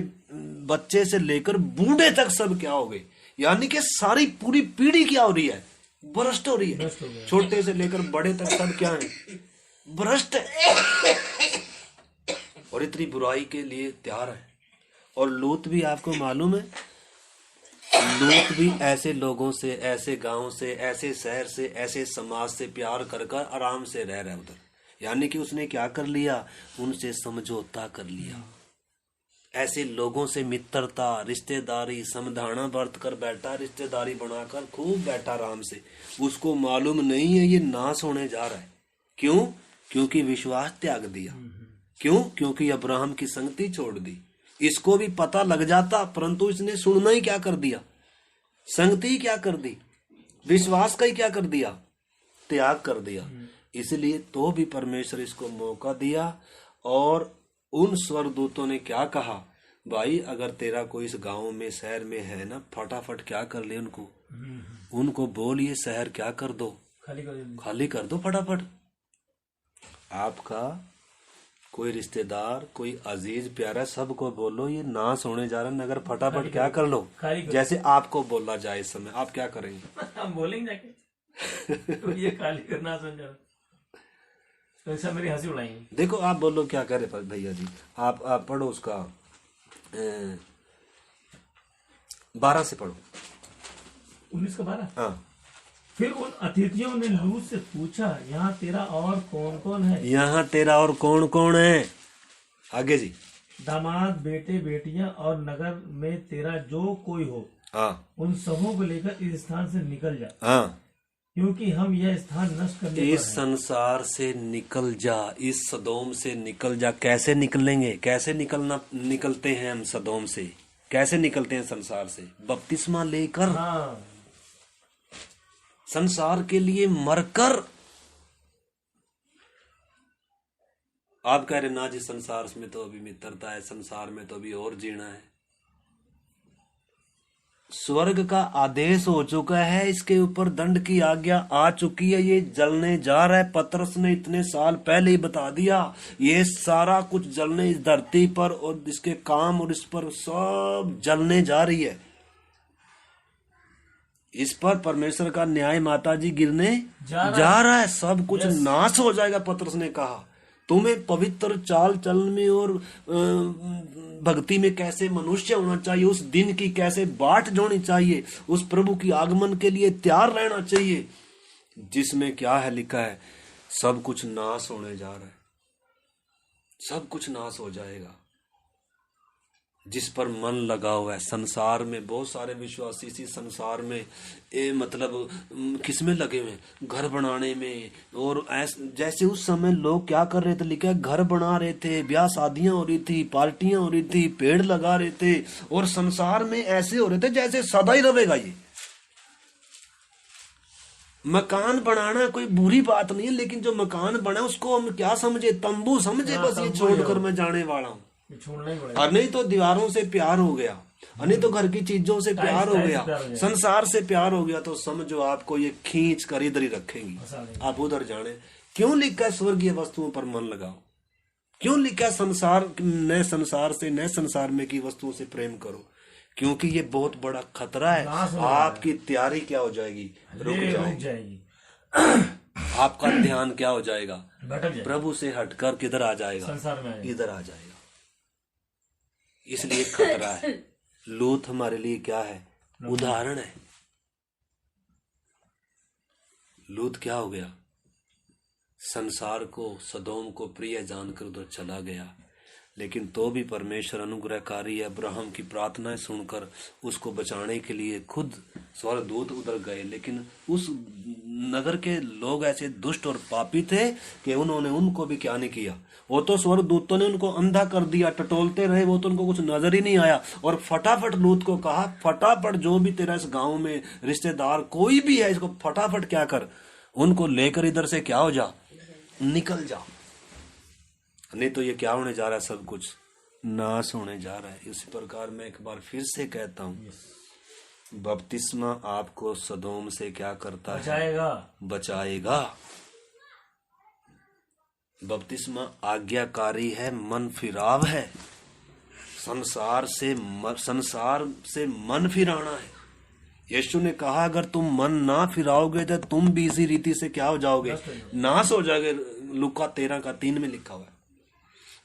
बच्चे से लेकर बूढ़े तक सब क्या हो गए, यानी कि सारी पूरी पीढ़ी क्या हो रही है, भ्रष्ट हो रही है। छोटे से लेकर बड़े तक सब क्या है, भ्रष्ट है और इतनी बुराई के लिए तैयार है। और लूत भी आपको मालूम है, लूत भी ऐसे लोगों से, ऐसे गांव से, ऐसे शहर से, ऐसे समाज से प्यार कर कर आराम से रह रहा है उधर। यानी कि उसने क्या कर लिया, उनसे समझौता कर लिया। ऐसे लोगों से मित्रता, रिश्तेदारी, समझाना बरत कर बैठा, रिश्तेदारी बनाकर खूब बैठा आराम से। उसको मालूम नहीं है ये नाश होने जा रहा है। क्यों? क्योंकि विश्वास त्याग दिया। क्यों? क्योंकि अब्राहम की संगति छोड़ दी। इसको भी पता लग जाता, परंतु इसने सुनना ही क्या कर दिया, संगति ही क्या कर दी, विश्वास का ही क्या कर दिया, त्याग कर दिया। इसलिए तो भी परमेश्वर इसको मौका दिया और उन स्वर्गदूतों ने क्या कहा, भाई अगर तेरा कोई इस गांव में, शहर में है ना, फटाफट क्या कर ले, उनको बोल ये शहर क्या कर दो, खाली कर दो फटाफट। आपका कोई रिश्तेदार, कोई अजीज प्यारा, सबको बोलो ये नाश होने जा रहा है नगर, फटाफट क्या कर लो। जैसे आपको बोला जाए इस समय, आप क्या करेंगे? हम बोलेंगे जाके तो ये खाली करना समझो, तो ऐसा मेरी हंसी उड़ाएंगे। देखो आप बोलो क्या करे भैया जी, आप पढ़ो उसका 12 से पढ़ो, 19 का 12। हाँ। फिर उन अतिथियों ने लूत से पूछा, यहाँ तेरा और कौन कौन है? यहाँ तेरा और कौन कौन है? आगे जी। दामाद, बेटे बेटियां और नगर में तेरा जो कोई हो, हाँ, उन सबों को लेकर इस स्थान से निकल जा। हाँ, क्योंकि हम यह स्थान नष्ट करने पर हैं। इस संसार से निकल जा, इस सदोम से निकल जा। कैसे निकलेंगे? कैसे निकलते हैं हम सदोम से? कैसे निकलते हैं संसार से? बपतिस्मा लेकर, हाँ। संसार के लिए मरकर। आप कह रहे ना जी संसार में तो अभी मित्रता है, संसार में तो अभी और जीना है। स्वर्ग का आदेश हो चुका है, इसके ऊपर दंड की आज्ञा आ चुकी है, ये जलने जा रहा है। पतरस ने इतने साल पहले ही बता दिया, ये सारा कुछ जलने इस धरती पर और इसके काम और इस पर सब जलने जा रही है। इस पर परमेश्वर का न्याय माता जी गिरने जा रहा है, सब कुछ नाश हो जाएगा। पतरस ने कहा तुम्हें पवित्र चाल चलन में और भक्ति में कैसे मनुष्य होना चाहिए, उस दिन की कैसे बाट जोड़नी चाहिए, उस प्रभु की आगमन के लिए तैयार रहना चाहिए, जिसमें क्या है लिखा है, सब कुछ नाश होने जा रहा है, सब कुछ नाश हो जाएगा। जिस पर मन लगा हुआ है, संसार में बहुत सारे विश्वासी इसी संसार में मतलब किसमें लगे हुए, घर बनाने में। और जैसे उस समय लोग क्या कर रहे थे, लिखा है घर बना रहे थे, ब्याह शादियां हो रही थी, पार्टियां हो रही थी, पेड़ लगा रहे थे, और संसार में ऐसे हो रहे थे जैसे सदा ही रहेगा। ये मकान बनाना कोई बुरी बात नहीं है, लेकिन जो मकान बना उसको हम क्या समझे, तंबू समझे, बस ये छोड़कर मैं जाने वाला हूँ। और नहीं तो दीवारों से प्यार हो गया, नहीं तो घर की चीजों से प्यार हो गया, संसार से प्यार हो गया, तो समझो आपको ये खींच कर इधर ही रखेंगी, आप उधर जाने। क्यों लिखा है स्वर्गीय वस्तुओं पर मन लगाओ? क्यों लिखा संसार नए संसार से नए संसार में की वस्तुओं से प्रेम करो? क्योंकि ये बहुत बड़ा खतरा है। नाश हो आपकी तैयारी क्या हो जाएगी? रुक रुक जाएगी। जाएगी, आपका ध्यान क्या हो जाएगा? भटक जाएगी, प्रभु से हटकर किधर आ जाएगा? संसार में आएगी। इधर आ जाएगा। इसलिए खतरा है। लूत हमारे लिए क्या है? उदाहरण है। लूत क्या हो गया? संसार को, सदोम को प्रिय जानकर उधर चला गया, लेकिन तो भी परमेश्वर अनुग्रहकारी है। अब्राहम की प्रार्थनाएं सुनकर उसको बचाने के लिए खुद स्वर्गदूत उधर गए, लेकिन उस नगर के लोग ऐसे दुष्ट और पापी थे कि उन्होंने उनको भी क्या नहीं किया। वो तो स्वर्गदूतों ने उनको अंधा कर दिया, टटोलते रहे, वो तो उनको कुछ नजर ही नहीं आया। और फटाफट लूत को कहा, फटाफट जो भी तेरा इस गांव में रिश्तेदार कोई भी है, इसको फटाफट क्या कर, उनको लेकर इधर से क्या हो जा, निकल जा, नहीं तो ये क्या होने जा रहा है? सब कुछ नाश होने जा रहा है। इसी प्रकार मैं एक बार फिर से कहता हूँ, बपतिस्मा आपको सदोम से क्या करता बचाएगा, है? बचाएगा। बपतिस्मा आज्ञाकारी है, मन फिराव है, संसार से मन फिराना है। यीशु ने कहा अगर तुम मन ना फिराओगे तो तुम भी इसी रीति से क्या हो जाओगे? नाश हो जाओगे। लूका 13:3 में लिखा हुआ है।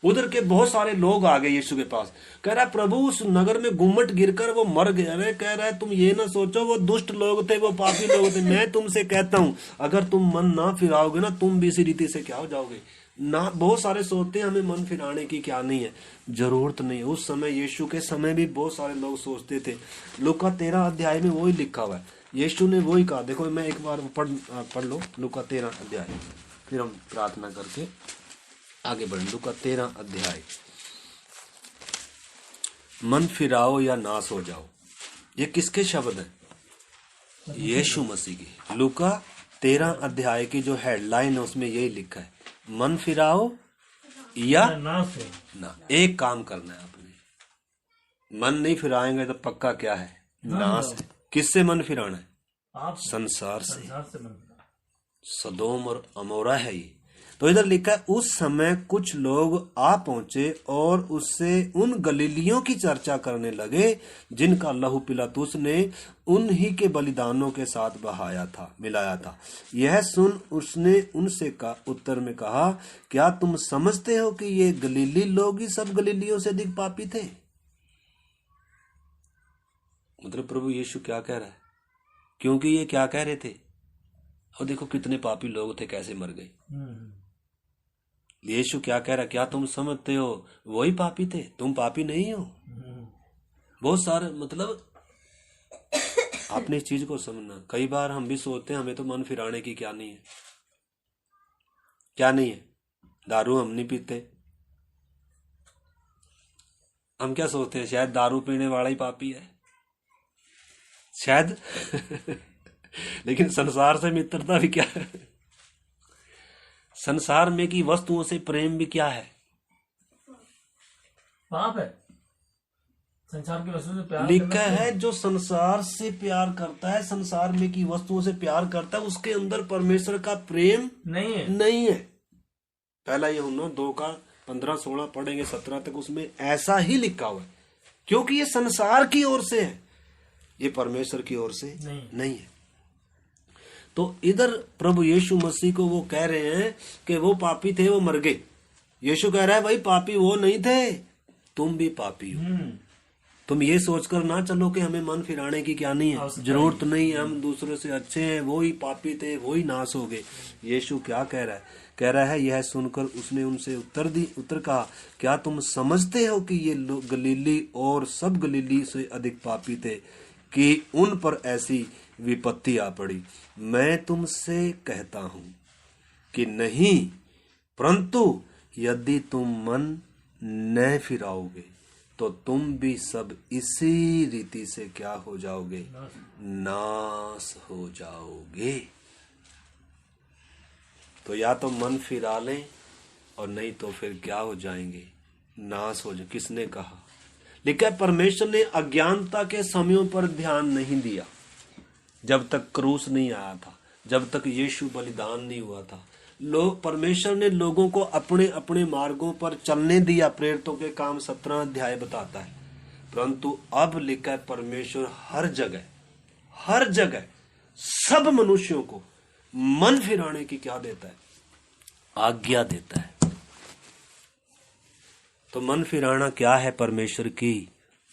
उधर के बहुत सारे लोग आ गए यीशु के पास, कह रहा प्रभु उस नगर में गुम्मट गिरकर वो मर गया। अरे कह रहा है तुम ये ना सोचो वो दुष्ट लोग थे, वो पापी लोग थे। मैं तुमसे कहता हूं अगर तुम मन ना फिराओगे ना तुम भी इसी रीति से क्या हो जाओगे? ना बहुत सारे सोचते हैं हमें मन फिराने की क्या नहीं है, जरूरत नहीं है। उस समय यीशु के समय भी बहुत सारे लोग सोचते थे। लूका 13 अध्याय में वही लिखा हुआ है। यीशु ने वही कहा। देखो मैं एक बार पढ़ लो लूका 13 अध्याय, फिर हम प्रार्थना करके आगे बढ़े। लूका 13 अध्याय। मन फिराओ या नाश हो जाओ, ये किसके शब्द हैं? यीशु मसीह की। लूका 13 अध्याय की जो हेडलाइन है उसमें यही लिखा है, मन फिराओ या नाश हो। ना। एक काम करना है आपने, मन नहीं फिराएंगे तो पक्का क्या है? नाश है। किससे मन फिराना है? आप संसार से। संसार से मन फिराओ। सदोम और अमोरा है ये। तो इधर लिखा है उस समय कुछ लोग आ पहुंचे और उससे उन गलीलियों की चर्चा करने लगे जिनका लहू पिलातुस ने उन्हीं के बलिदानों के साथ मिलाया था। यह सुन उसने उनसे उत्तर में कहा, क्या तुम समझते हो कि ये गलीली लोग ही सब गलीलियों से अधिक पापी थे? मतलब प्रभु यीशु क्या कह रहा है? क्योंकि ये क्या कह रहे थे, और देखो कितने पापी लोग थे, कैसे मर गए। यीशु क्या कह रहा है? क्या तुम समझते हो वही पापी थे, तुम पापी नहीं हो? बहुत सारे मतलब आपने इस चीज को समझना। कई बार हम भी सोचते हैं हमें तो मन फिराने की क्या नहीं है, क्या नहीं है। दारू हम नहीं पीते, हम क्या सोचते हैं शायद दारू पीने वाला ही पापी है शायद लेकिन संसार से मित्रता भी क्या है? संसार में की वस्तुओं से प्रेम भी क्या है? पाप है। संसार की वस्तुओं से प्यार लिखा है जो संसार से प्यार करता है, संसार में की वस्तुओं से प्यार करता है, उसके अंदर परमेश्वर का प्रेम नहीं है। पहला यूहन्ना 2:15-16 पढ़ेंगे 17 तक, उसमें ऐसा ही लिखा हुआ है। क्योंकि ये संसार की ओर से है, ये परमेश्वर की ओर से नहीं है। तो इधर प्रभु यीशु मसीह को वो कह रहे हैं कि वो पापी थे, वो मर गए। यीशु कह रहा है भाई पापी वो नहीं थे, तुम भी पापी हो। तुम ये सोचकर ना चलो कि हमें मन फिराने की क्या नहीं है, जरूरत नहीं है, हम दूसरे से अच्छे हैं, वो ही पापी थे, वो ही नाश हो गए। यीशु क्या कह रहा है? कह रहा है यह सुनकर उसने उनसे उत्तर कहा, क्या तुम समझते हो कि ये लोग गलीली और सब गलीली से अधिक पापी थे कि उन पर ऐसी विपत्ति आ पड़ी? मैं तुमसे कहता हूं कि नहीं, परंतु यदि तुम मन न फिराओगे तो तुम भी सब इसी रीति से क्या हो जाओगे? नाश हो जाओगे। तो या तो मन फिरा लें और नहीं तो फिर क्या हो जाएंगे? नाश हो जाए। किसने कहा? लिखा परमेश्वर ने अज्ञानता के समयों पर ध्यान नहीं दिया, जब तक क्रूस नहीं आया था, जब तक यीशु बलिदान नहीं हुआ था, लोग परमेश्वर ने लोगों को अपने अपने मार्गों पर चलने दिया। प्रेरितों के काम 17 अध्याय बताता है। परंतु अब लिखा है परमेश्वर हर जगह सब मनुष्यों को मन फिराने की क्या देता है? आज्ञा देता है। तो मन फिराना क्या है? परमेश्वर की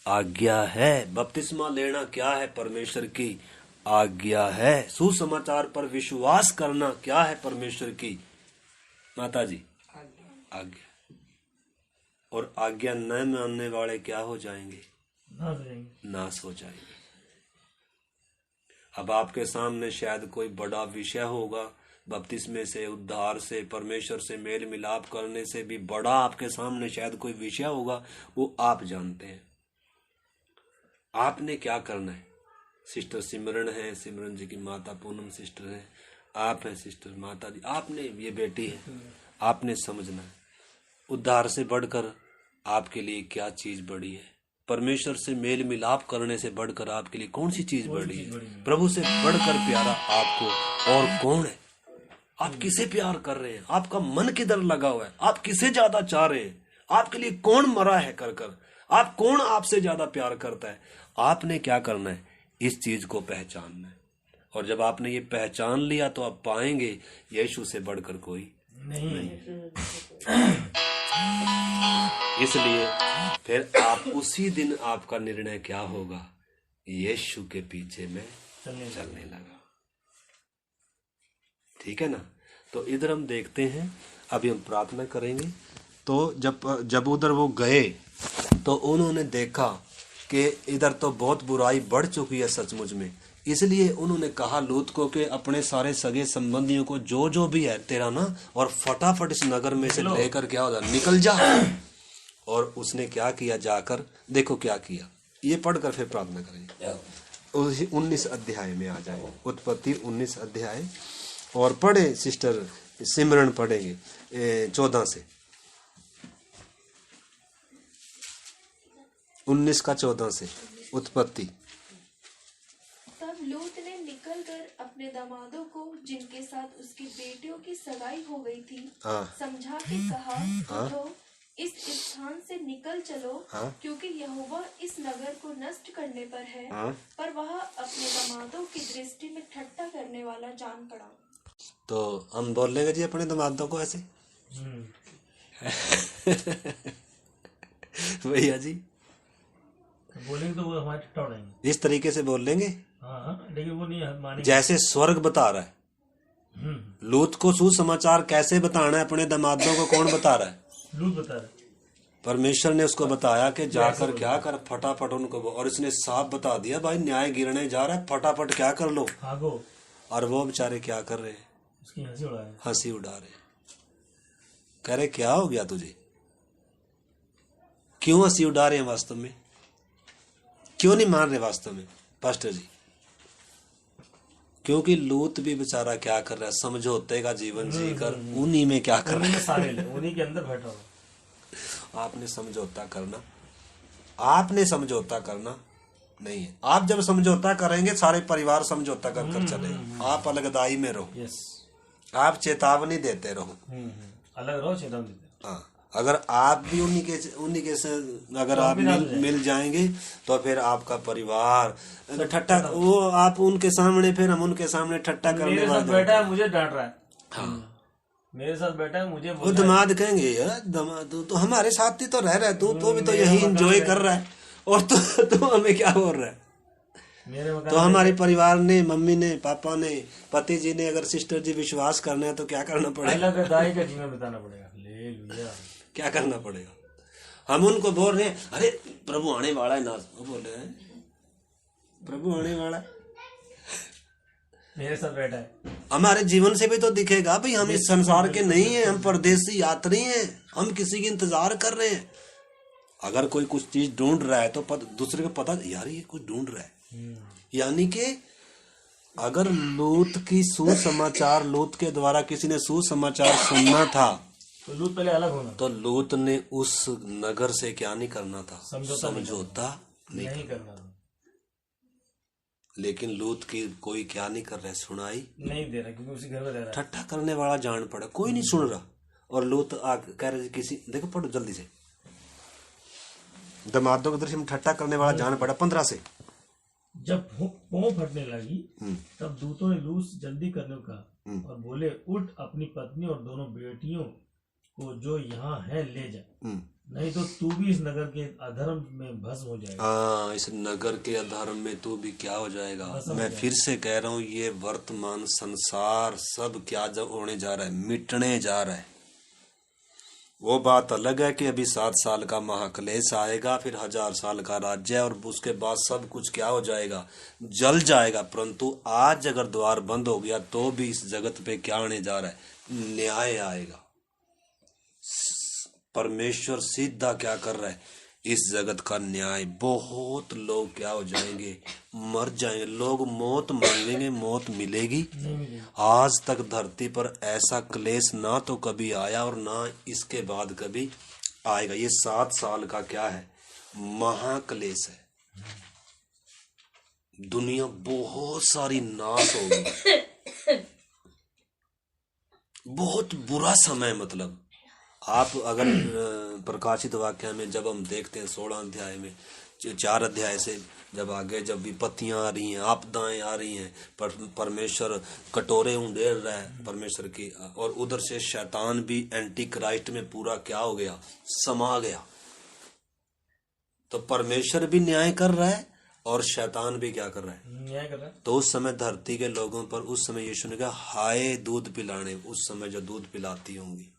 आज्ञा है। बपतिस्मा लेना क्या है? परमेश्वर की आज्ञा है। सुसमाचार पर विश्वास करना क्या है? परमेश्वर की माता जी आज्ञा। और आज्ञा न मानने वाले क्या हो जाएंगे? नाश हो जाएंगे। अब आपके सामने शायद कोई बड़ा विषय होगा, बपतिस्मे से, उद्धार से, परमेश्वर से मेल मिलाप करने से भी बड़ा आपके सामने शायद कोई विषय होगा, वो आप जानते हैं। आपने क्या करना है? सिस्टर सिमरन है, सिमरन जी की माता पूनम सिस्टर है, आप हैं सिस्टर माता जी, आपने, ये बेटी है, आपने समझना है उद्धार से बढ़कर आपके लिए क्या चीज बड़ी है। परमेश्वर से मेल मिलाप करने से बढ़कर आपके लिए कौन सी चीज बड़ी है? प्रभु से बढ़कर प्यारा आपको और कौन है? आप किसे प्यार कर रहे हैं? आपका मन किधर लगा हुआ है? आप किसे ज्यादा चाह रहे हैं? आपके लिए कौन मरा है कर कर? आप कौन आपसे ज्यादा प्यार करता है? आपने क्या करना है? इस चीज को पहचानना है। और जब आपने ये पहचान लिया तो आप पाएंगे यीशु से बढ़कर कोई नहीं। इसलिए फिर आप उसी दिन आपका निर्णय क्या होगा? यीशु के पीछे में चलने लगा। ठीक है ना? तो इधर हम देखते हैं, अभी हम प्रार्थना करेंगे। तो जब उधर वो गए तो उन्होंने देखा कि इधर तो बहुत बुराई बढ़ चुकी है सचमुच में। इसलिए उन्होंने कहा लूत को कि अपने सारे सगे संबंधियों को जो भी है तेरा ना, और फटाफट इस नगर में से लेकर क्या होगा, निकल जा। और उसने क्या किया? जाकर देखो क्या किया। ये पढ़कर फिर प्रार्थना करेंगे। 19 अध्याय में आ जाए, उत्पत्ति 19 अध्याय, और पढ़े सिस्टर सिमरन पढ़ेंगे 14 से 19 का 14 से उत्पत्ति। तब लूत ने निकलकर अपने दामादों को, जिनके साथ उसकी बेटियों की सगाई हो गई थी, समझा के कहा, उठो, इस स्थान से निकल चलो, क्योंकि यहोवा इस नगर को नष्ट करने पर है। पर वह अपने दामादों की दृष्टि में ठट्ठा करने वाला जान पड़ा। तो हम बोलेंगे जी अपने दामादों को ऐसे भैया जी बोलेंगे तो वो हमारे ठट्ठा उड़ाएंगे। इस तरीके से बोल लेंगे, लेकिन वो नहीं मानेंगे। जैसे स्वर्ग बता रहा है। लूत को सुसमाचार कैसे बताना है अपने दामादों को? कौन बता रहा है? लूत बता रहा है। परमेश्वर ने उसको बताया कि जाकर क्या कर, फटाफट उनको, और इसने साफ बता दिया भाई न्याय गिरने जा रहा है, फटाफट क्या कर लो, भागो। और वो बेचारे क्या कर रहे हैं? उसकी हंसी उड़ा रहे। कह रहे क्या हो गया तुझे? क्यों हंसी उड़ा रहे हैं? वास्तव में क्यों नहीं मान रहे? वास्तव में पास्टर जी, क्योंकि लूत भी बेचारा क्या कर रहा है? समझौते का जीवन जीकर उन्हीं में क्या कर रहा है? उन्हीं के अंदर बैठा हो। आपने समझौता करना नहीं है। आप जब समझौता करेंगे सारे परिवार समझौता कर चलेंगे। आप अलगदाई में रहो, आप चेतावनी देते रहो, अलग रहो, चेतावनी देते। हाँ, अगर आप भी उन्हीं के से अगर आप मिल जाएंगे तो फिर आपका परिवार ठट्ठा, वो आप उनके सामने, फिर हम उनके सामने ठट्ठा करने वाले। बैठा है मुझे डांट रहा है। हाँ, मेरे साथ बैठा है मुझे, वो दामाद कहेंगे यार दामाद तो हमारे साथ ही तो रह रहा है, तू भी तो यही एंजॉय कर रहा है, और तू हमें क्या बोल रहा है? तो हमारे परिवार ने, मम्मी ने, पापा ने, पति जी ने, अगर सिस्टर जी विश्वास करना है तो क्या करना पड़ेगा? अलगदाई का जीवन बिताना पड़ेगा। ले क्या करना पड़ेगा? हम उनको बोल रहे हैं अरे प्रभु आने वाला है ना, वो बोल रहे हैं प्रभु आने वाला है, मेरे साथ बैठा है। हमारे जीवन से भी तो दिखेगा भाई हम इस संसार के नहीं है, हम परदेसी यात्री हैं, हम किसी की इंतजार कर रहे हैं। अगर कोई कुछ चीज ढूंढ रहा है तो दूसरे को पता यार ये कुछ ढूंढ रहा है। यानी कि अगर लूत के द्वारा किसी ने सुसमाचार सुनना था तो लूत पहले अलग होना, तो लूत ने उस नगर से क्या नहीं करना था? समझौता नहीं करना। लेकिन लूत की कोई क्या नहीं कर रहा है, सुनाई नहीं दे रहा क्योंकि उसी घर में रह रहा है। ठट्ठा करने वाला जान पड़ा, कोई नहीं सुन रहा। और लूत कह रहे किसी, देखो पढ़ो जल्दी से, दमादों के दृश्य में ठट्ठा करने वाला जान पड़ा 15 से। जब पाँव फटने लगी तब दूतों ने लूत से जल्दी करने को कहा और बोले, उठ अपनी पत्नी और दोनों बेटियों को जो यहाँ है ले जा, नहीं तो तू भी इस नगर के अधर्म में भस्म हो जाएगा। हाँ, इस नगर के अधर्म में तू भी क्या हो जाएगा। मैं फिर से कह रहा हूँ, ये वर्तमान संसार सब क्या जब होने जा रहा है, मिटने जा रहा है। वो बात अलग है कि अभी 7 साल का महाक्लेश आएगा, फिर 1000 साल का राज्य, और उसके बाद सब कुछ क्या हो जाएगा, जल जाएगा। परंतु आज अगर द्वार बंद हो गया तो भी इस जगत पे क्या आने जा रहा है, न्याय आएगा। परमेश्वर सीधा क्या कर रहा है, इस जगत का न्याय। बहुत लोग क्या हो जाएंगे, मर जाएंगे, लोग मौत मांगेंगे, मौत मिलेगी। आज तक धरती पर ऐसा क्लेश ना तो कभी आया और ना इसके बाद कभी आएगा। ये 7 साल का क्या है, महाक्लेश है। दुनिया बहुत सारी नाश होगी, बहुत बुरा समय। मतलब आप अगर प्रकाशित वाक्य में जब हम देखते हैं 16 अध्याय में, 4 अध्याय से जब आगे, जब विपत्तियां आ रही हैं, आपदाएं आ रही हैं, परमेश्वर कटोरे उंडेल रहा है परमेश्वर की, और उधर से शैतान भी एंटी क्राइस्ट में पूरा क्या हो गया, समा गया। तो परमेश्वर भी न्याय कर रहा है और शैतान भी क्या कर रहा है, न्याय कर रहा है। तो उस समय धरती के लोगों पर, उस समय यीशु ने कहा हाय दूध पिलाने, उस समय जो दूध पिलाती होंगी,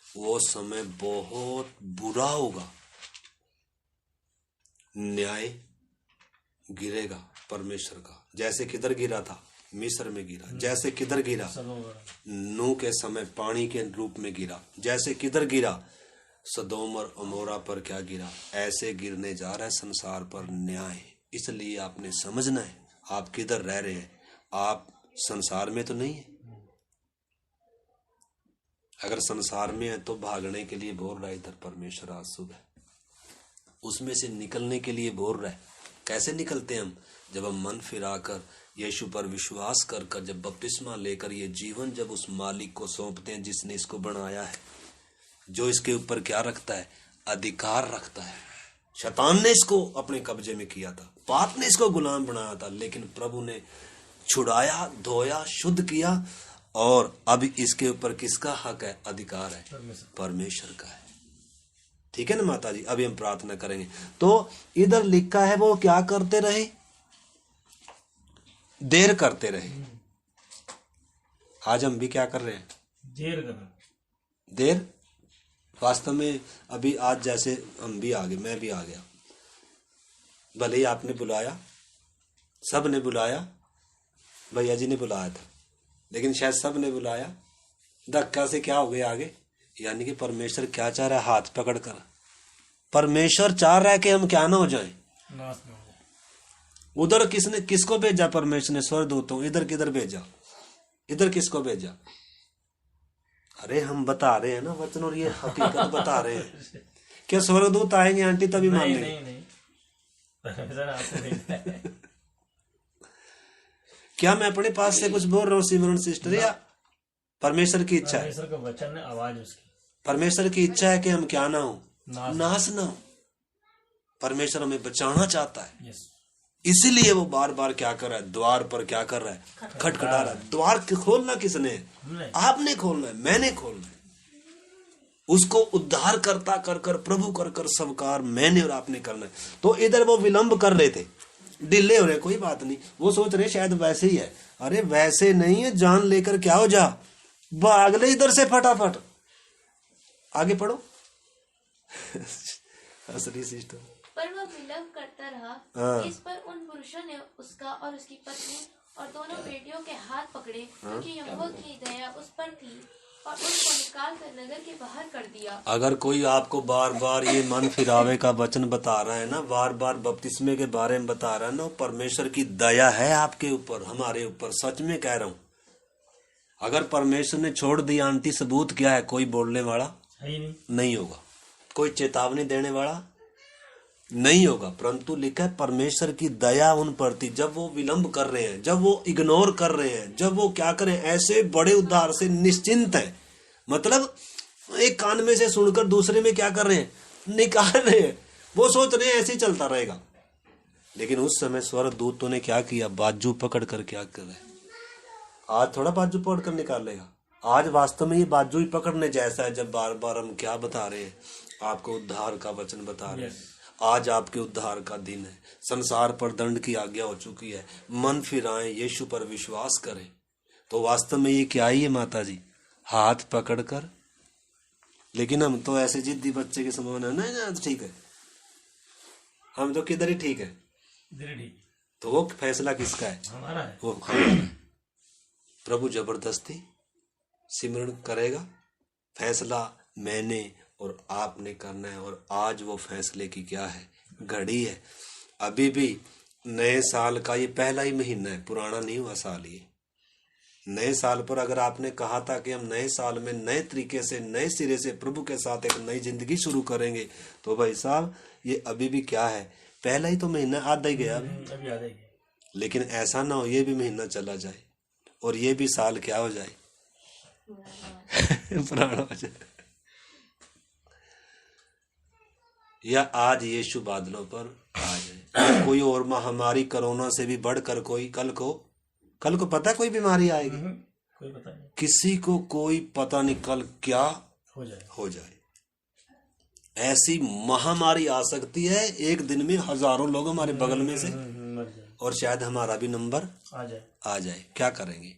वो समय बहुत बुरा होगा। न्याय गिरेगा परमेश्वर का। जैसे किधर गिरा था, मिस्र में गिरा। जैसे किधर गिरा, नूह के समय पानी के रूप में गिरा। जैसे किधर गिरा, सदोम और अमोरा पर क्या गिरा। ऐसे गिरने जा रहा है संसार पर न्याय। इसलिए आपने समझना है आप किधर रह रहे हैं। आप संसार में तो नहीं है। अगर संसार में है तो भागने के लिए बोल रहा है इधर परमेश्वर आज सुबह, उसमें से निकलने के लिए बोल रहा है। कैसे निकलते हैं हम, जब हम मन फिराकर यीशु पर विश्वास कर कर, जब बपतिस्मा लेकर ये जीवन जब उस मालिक को सौंपते हैं जिसने इसको बनाया है, जो इसके ऊपर क्या रखता है, अधिकार रखता है। शैतान ने इसको अपने कब्जे में किया था, पाप ने इसको गुलाम बनाया था, लेकिन प्रभु ने छुड़ाया, धोया, शुद्ध किया, और अब इसके ऊपर किसका हक है, अधिकार है, परमेश्वर का है। ठीक है ना माता जी। अभी हम प्रार्थना करेंगे। तो इधर लिखा है वो क्या करते रहे, देर करते रहे। आज हम भी क्या कर रहे हैं, देर कर रहे हैं। देर वास्तव में अभी आज जैसे हम भी आ गए, मैं भी आ गया, भले ही आपने बुलाया, सब ने बुलाया, भैया जी ने बुलाया था, लेकिन शायद सब ने बुलाया, धक्का से क्या हो गया आगे। यानी कि परमेश्वर क्या चाह रहा है, हाथ पकड़ कर परमेश्वर चाह रहा है कि हम क्या ना हो जाएं, उधर किसको भेजा परमेश्वर ने, स्वर्गदूतों। इधर किधर भेजा, इधर किसको भेजा। अरे हम बता रहे हैं ना वचन, और ये हकीकत बता रहे हैं। क्या स्वर्गदूत आएंगे आंटी तभी मान लेंगे? नहीं। परमेश्वर आपको भेजा है। क्या मैं अपने पास से कुछ बोल रहा हूँ सिमरन सिस्टर, या परमेश्वर की इच्छा है? परमेश्वर का वचन है, आवाज उसकी। परमेश्वर की इच्छा है कि हम क्या ना हो, नाश ना हो। परमेश्वर हमें बचाना चाहता है। इसीलिए वो बार बार क्या कर रहा है, द्वार पर क्या कर रहा है, खटखटा रहा है। द्वार खोलना किसने है, आपने खोलना है, मैंने खोलना है। उसको उद्धार करता कर कर, प्रभु कर कर सबकार मैंने और आपने करना है। तो इधर वो विलंब कर रहे थे, डिले हो रहे, कोई बात नहीं। वो सोच रहे शायद वैसे ही है। अरे वैसे नहीं है, जान लेकर क्या हो जा, भाग ले इधर से फटाफट। आगे पढ़ो। हंसरी सिस्टर। पर वह विलंब करता रहा। इस पर उन पुरुषों ने उसका और उसकी पत्नी और दोनों बेटियों के हाथ पकड़े, क्योंकि यहोवा की दया उस पर थी, और उसको निकाल कर नगर के बाहर कर दिया। अगर कोई आपको बार बार ये मन फिरावे का वचन बता रहा है ना, बार बार बपतिस्मे के बारे में बता रहा है ना, परमेश्वर की दया है आपके ऊपर, हमारे ऊपर। सच में कह रहा हूँ, अगर परमेश्वर ने छोड़ दिया आंटी, सबूत क्या है, कोई बोलने वाला नहीं होगा, कोई चेतावनी देने वाला नहीं होगा। परंतु लिखा है परमेश्वर की दया उन पर थी। जब वो विलंब कर रहे हैं, जब वो इग्नोर कर रहे हैं, जब वो क्या करें, ऐसे बड़े उद्धार से निश्चिंत है, मतलब एक कान में से सुनकर दूसरे में क्या कर रहे हैं, निकाल रहे हैं। वो सोच रहे हैं ऐसे ही चलता रहेगा। लेकिन उस समय स्वर्ग दूतों ने क्या किया, बाजू पकड़ कर क्या कर रहे। आज थोड़ा बाजू पकड़ कर निकालेगा, आज वास्तव में ये बाजू ही पकड़ने जैसा है। जब बार बार हम क्या बता रहे हैं, आपको उद्धार का वचन बता रहे हैं। आज आपके उद्धार का दिन है। संसार पर दंड की आज्ञा हो चुकी है। मन फिराएं, यीशु पर विश्वास करें। तो वास्तव में ये क्या ही है माता जी, हाथ पकड़कर। लेकिन हम तो ऐसे जिद्दी बच्चे के समान है, नहीं ठीक है, हम तो किधर ही ठीक है। तो वो फैसला किसका है, हमारा है। वो हमारा है। प्रभु जबरदस्ती सिमरण करेगा, फैसला मैंने और आपने करना है। और आज वो फैसले की क्या है, घड़ी है। अभी भी नए साल का ये पहला ही महीना है, पुराना नहीं हुआ साल। ये नए साल पर अगर आपने कहा था कि हम नए साल में नए तरीके से, नए सिरे से प्रभु के साथ एक नई जिंदगी शुरू करेंगे, तो भाई साहब ये अभी भी क्या है, पहला ही तो महीना आधा ही गया अभी आधा ही। लेकिन ऐसा ना हो ये भी महीना चला जाए और ये भी साल क्या हो जाए, पुराना हो जाए। या आज यीशु बादलों पर आ जाए। कोई और महामारी कोरोना से भी बढ़कर कोई कल को पता है कोई बीमारी आएगी, कोई पता नहीं, किसी को कोई पता नहीं कल क्या हो जाए। ऐसी महामारी आ सकती है एक दिन में, हजारों लोग हमारे बगल में से और शायद हमारा भी नंबर आ जाए। क्या करेंगे?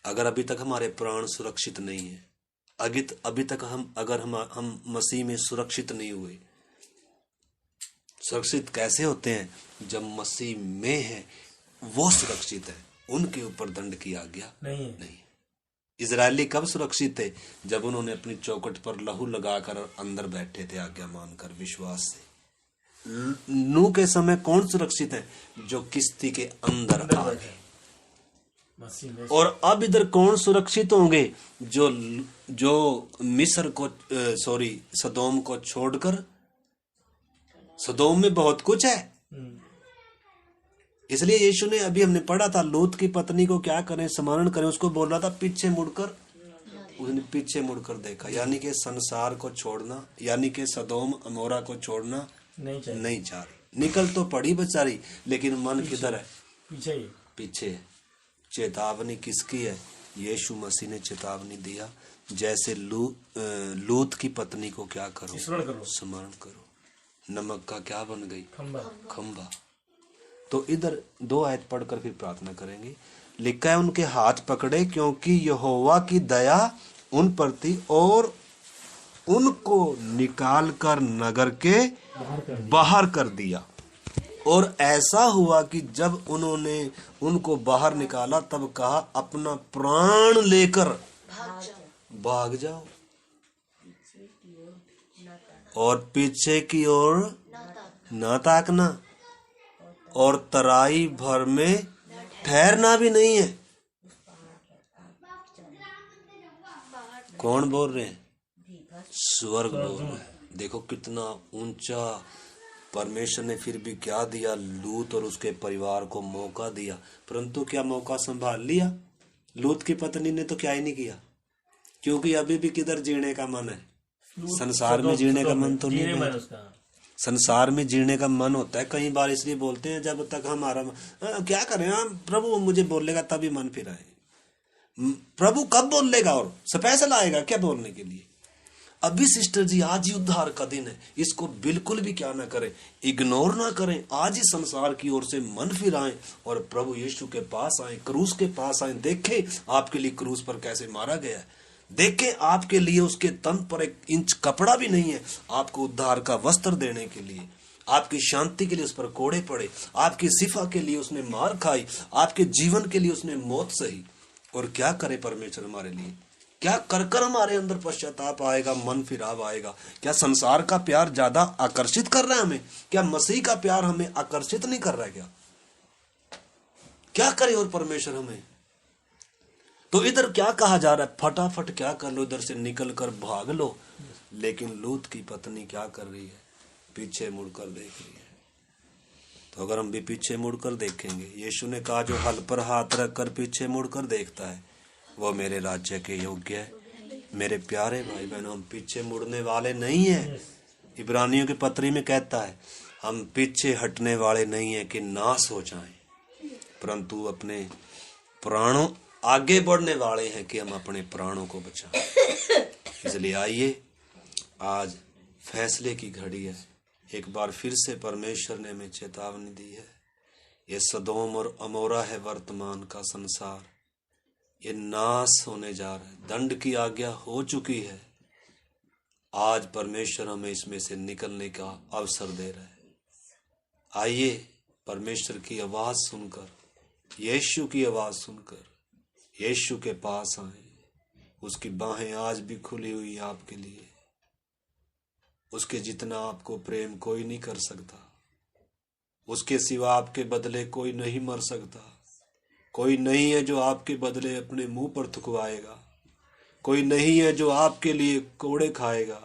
अगर अभी तक हमारे प्राण सुरक्षित नहीं है, अभी तक हम मसीह में सुरक्षित नहीं हुए। सुरक्षित कैसे होते हैं? जब मसीह में है वो सुरक्षित है, उनके ऊपर दंड की आज्ञा नहीं। इजरायली कब सुरक्षित थे? जब उन्होंने अपनी चौखट पर लहू लगाकर अंदर बैठे थे, आज्ञा मानकर विश्वास से। नूह के समय कौन सुरक्षित है? जो किश्ती के अंदर आ गए। और अब इधर कौन सुरक्षित होंगे? जो मिस्र को सदोम को छोड़कर, सदोम में बहुत कुछ है। इसलिए यीशु ने, अभी हमने पढ़ा था, लूत की पत्नी को क्या करें, स्मरण करें, उसको बोल रहा था पीछे मुड़कर। उसने पीछे मुड़कर देखा, यानी कि संसार को छोड़ना, यानी कि सदोम अमोरा को छोड़ना नहीं चाह रही। निकल तो पड़ी बेचारी, लेकिन मन किधर है? पीछे है। चेतावनी किसकी है? यीशु मसीह ने चेतावनी दिया, जैसे लूत की पत्नी को क्या करो, स्मरण करो। नमक का क्या बन गई? खंबा। तो इधर 2 आयत पढ़कर फिर प्रार्थना करेंगे। लिखा है उनके हाथ पकड़े क्योंकि यहोवा की दया उन पर थी और उनको निकाल कर नगर के बाहर कर दिया। और ऐसा हुआ कि जब उन्होंने उनको बाहर निकाला तब कहा, अपना प्राण लेकर भाग जाओ और पीछे की ओर न ताकना और तराई भर में ठहरना भी नहीं है। कौन बोल रहे हैं? स्वर्ग बोल रहे हैं। देखो कितना ऊंचा। परमेश्वर ने फिर भी क्या दिया? लूत और उसके परिवार को मौका दिया, परंतु क्या मौका संभाल लिया? लूत की पत्नी ने तो क्या ही नहीं किया, क्योंकि अभी भी किधर जीने का मन है? संसार में जीने का मन तो नहीं है। संसार में जीने का मन होता है। कई बार इसलिए बोलते हैं, जब तक हमारा क्या करें, प्रभु मुझे बोलेगा तभी मन फिर आए। प्रभु कब बोलेगा और स्पेशल आएगा क्या बोलने के लिए? अभी सिस्टर जी आज ही उद्धार का दिन है, इसको बिल्कुल भी क्या ना करें, इग्नोर ना करें। आज ही संसार की ओर से मन फिराएं और प्रभु यीशु के पास आए, क्रूस के पास आए। देखें आपके लिए क्रूस पर कैसे मारा गया है, देखें आपके लिए उसके तन पर 1 इंच कपड़ा भी नहीं है, आपको उद्धार का वस्त्र देने के लिए, आपकी शांति के लिए उस पर कोड़े पड़े, आपकी सिफा के लिए उसने मार खाई, आपके जीवन के लिए उसने मौत सही। और क्या करे परमेश्वर हमारे लिए? क्या कर हमारे अंदर पश्चाताप आएगा, मन फिराव आएगा? क्या संसार का प्यार ज्यादा आकर्षित कर रहा है हमें? क्या मसीह का प्यार हमें आकर्षित नहीं कर रहा है? क्या करे और परमेश्वर हमें? तो इधर क्या कहा जा रहा है? फटाफट क्या कर लो, इधर से निकल कर भाग लो। लेकिन लूत की पत्नी क्या कर रही है? पीछे मुड़कर देख रही है। तो अगर हम भी पीछे मुड़कर देखेंगे, यीशु ने कहा जो हल पर हाथ रखकर पीछे मुड़कर देखता है वो मेरे राज्य के योग्य है। मेरे प्यारे भाई बहनों, हम पीछे मुड़ने वाले नहीं हैं। इब्रानियों के पत्री में कहता है हम पीछे हटने वाले नहीं हैं कि नाश हो जाएं, परंतु अपने प्राणों आगे बढ़ने वाले हैं कि हम अपने प्राणों को बचाएं। इसलिए आइए, आज फैसले की घड़ी है। एक बार फिर से परमेश्वर ने हमें चेतावनी दी है। ये सदोम और अमोरा है वर्तमान का संसार, ये नाश होने जा रहा है, दंड की आज्ञा हो चुकी है। आज परमेश्वर हमें इसमें से निकलने का अवसर दे रहा है। आइए परमेश्वर की आवाज सुनकर, यीशु की आवाज सुनकर यीशु के पास आए। उसकी बाहें आज भी खुली हुई आपके लिए। उसके जितना आपको प्रेम कोई नहीं कर सकता। उसके सिवा आपके बदले कोई नहीं मर सकता। कोई नहीं है जो आपके बदले अपने मुंह पर थुकवाएगा। कोई नहीं है जो आपके लिए कोड़े खाएगा।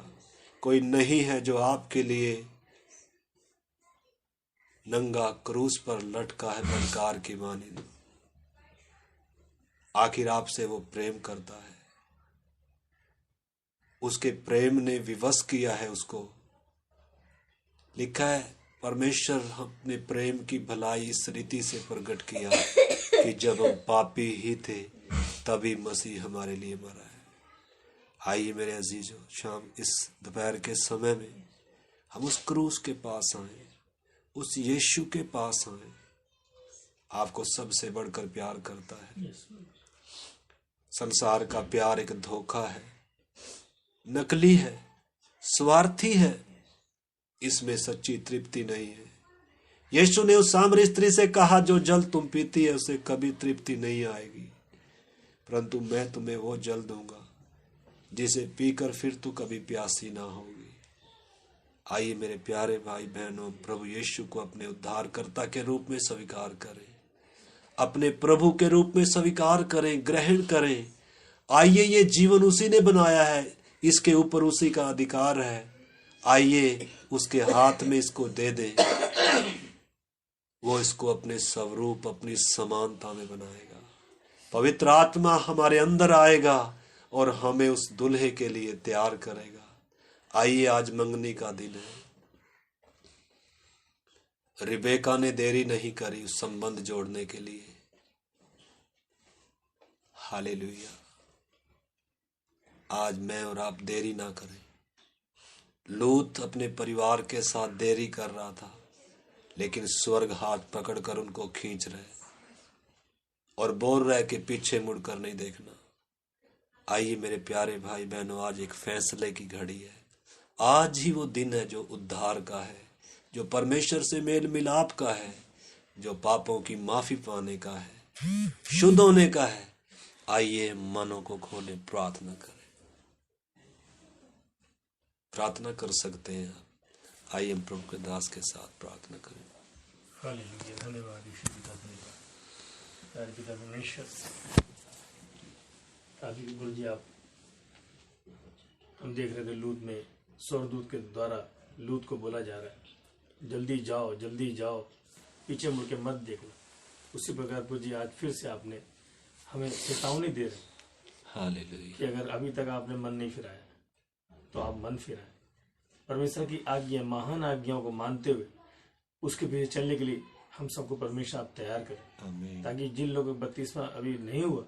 कोई नहीं है जो आपके लिए नंगा क्रूस पर लटका है बलकार की मानिंद। आखिर आपसे वो प्रेम करता है। उसके प्रेम ने विवश किया है उसको। लिखा है परमेश्वर अपने प्रेम की भलाई इस रीति से प्रकट किया कि जब हम पापी ही थे तभी मसीह हमारे लिए मरा है। आइए मेरे अजीजों, शाम इस दोपहर के समय में हम उस क्रूस के पास आए, उस यीशु के पास आए। आपको सबसे बढ़कर प्यार करता है। संसार का प्यार एक धोखा है, नकली है, स्वार्थी है। इसमें सच्ची तृप्ति नहीं है। यीशु ने उस सामरी स्त्री से कहा जो जल तुम पीती है उसे कभी तृप्ति नहीं आएगी, परंतु मैं तुम्हें वो जल दूंगा जिसे पीकर फिर तू कभी प्यासी ना होगी। आइए मेरे प्यारे भाई बहनों, प्रभु यीशु को अपने उद्धारकर्ता के रूप में स्वीकार करें, अपने प्रभु के रूप में स्वीकार करें, ग्रहण करें। आइए, ये जीवन उसी ने बनाया है, इसके ऊपर उसी का अधिकार है। आइए उसके हाथ में इसको दे दें, वो इसको अपने स्वरूप, अपनी समानता में बनाएगा। पवित्र आत्मा हमारे अंदर आएगा और हमें उस दुल्हे के लिए तैयार करेगा। आइए, आज मंगनी का दिन है। रिबेका ने देरी नहीं करी उस संबंध जोड़ने के लिए। हालेलुया। आज मैं और आप देरी ना करें। लूत अपने परिवार के साथ देरी कर रहा था, लेकिन स्वर्ग हाथ पकड़कर उनको खींच रहे और बोल रहे कि पीछे मुड़कर नहीं देखना। आइए मेरे प्यारे भाई बहनों, आज एक फैसले की घड़ी है। आज ही वो दिन है जो उद्धार का है, जो परमेश्वर से मेल मिलाप का है, जो पापों की माफी पाने का है, शुद्ध होने का है। आइए मनों को खोले, प्रार्थना करें। प्रार्थना कर सकते हैं आप। आइए हम प्रभु के दास के साथ प्रार्थना करें। हालेलुया। धन्यवाद यीशु पिता, धन्यवाद प्यारे पिता परमेश्वर। आदि गुरु जी, आप हम देख रहे थे लूत में स्वर्गदूत के द्वारा लूत को बोला जा रहा है जल्दी जाओ, जल्दी जाओ, पीछे मुड़ के मत देखना। उसी प्रकार प्रभु जी आज फिर से आपने हमें चेतावनी दे रहे हालेलुया कि अगर अभी तक आपने मन नहीं फिराया तो आप मन फिराएं। परमेश्वर की आज्ञा, महान आज्ञाओं को मानते हुए उसके पीछे चलने के लिए हम सबको परमेश्वर आप तैयार करें, ताकि जिन लोगों को बपतिस्मा अभी नहीं हुआ,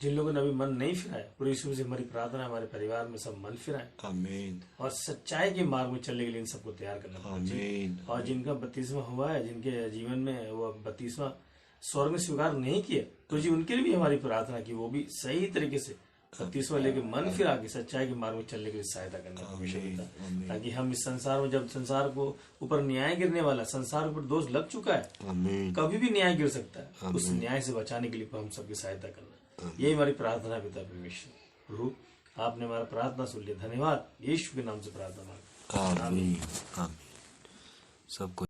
जिन लोगों ने अभी मन नहीं फिराया, पूरे यीशु से हमारी प्रार्थना हमारे परिवार में सब मन फिराएं। आमीन। और सच्चाई के मार्ग में चलने के लिए इन सबको तैयार करना। आमीन। और जिनका बपतिस्मा हुआ है, जिनके जीवन में वो बपतिस्मा स्वर्ग में स्वीकार नहीं किया, तो जी उनके लिए भी हमारी प्रार्थना की वो भी सही तरीके से बपतिस्मा लेके मन फिरा के सच्चाई के मार्ग में चलने के लिए सहायता करना परमेश्वर, ताकि हम इस संसार में, जब संसार को ऊपर न्याय गिरने वाला, संसार पर दोष लग चुका है, कभी भी न्याय गिर सकता है, उस न्याय से बचाने के लिए हम सबकी सहायता करना। यही हमारी प्रार्थना पिता परमेश्वर। प्रभु आपने हमारा प्रार्थना सुन लिया, धन्यवाद। यीशु के नाम से प्रार्थना। आमीन। सबको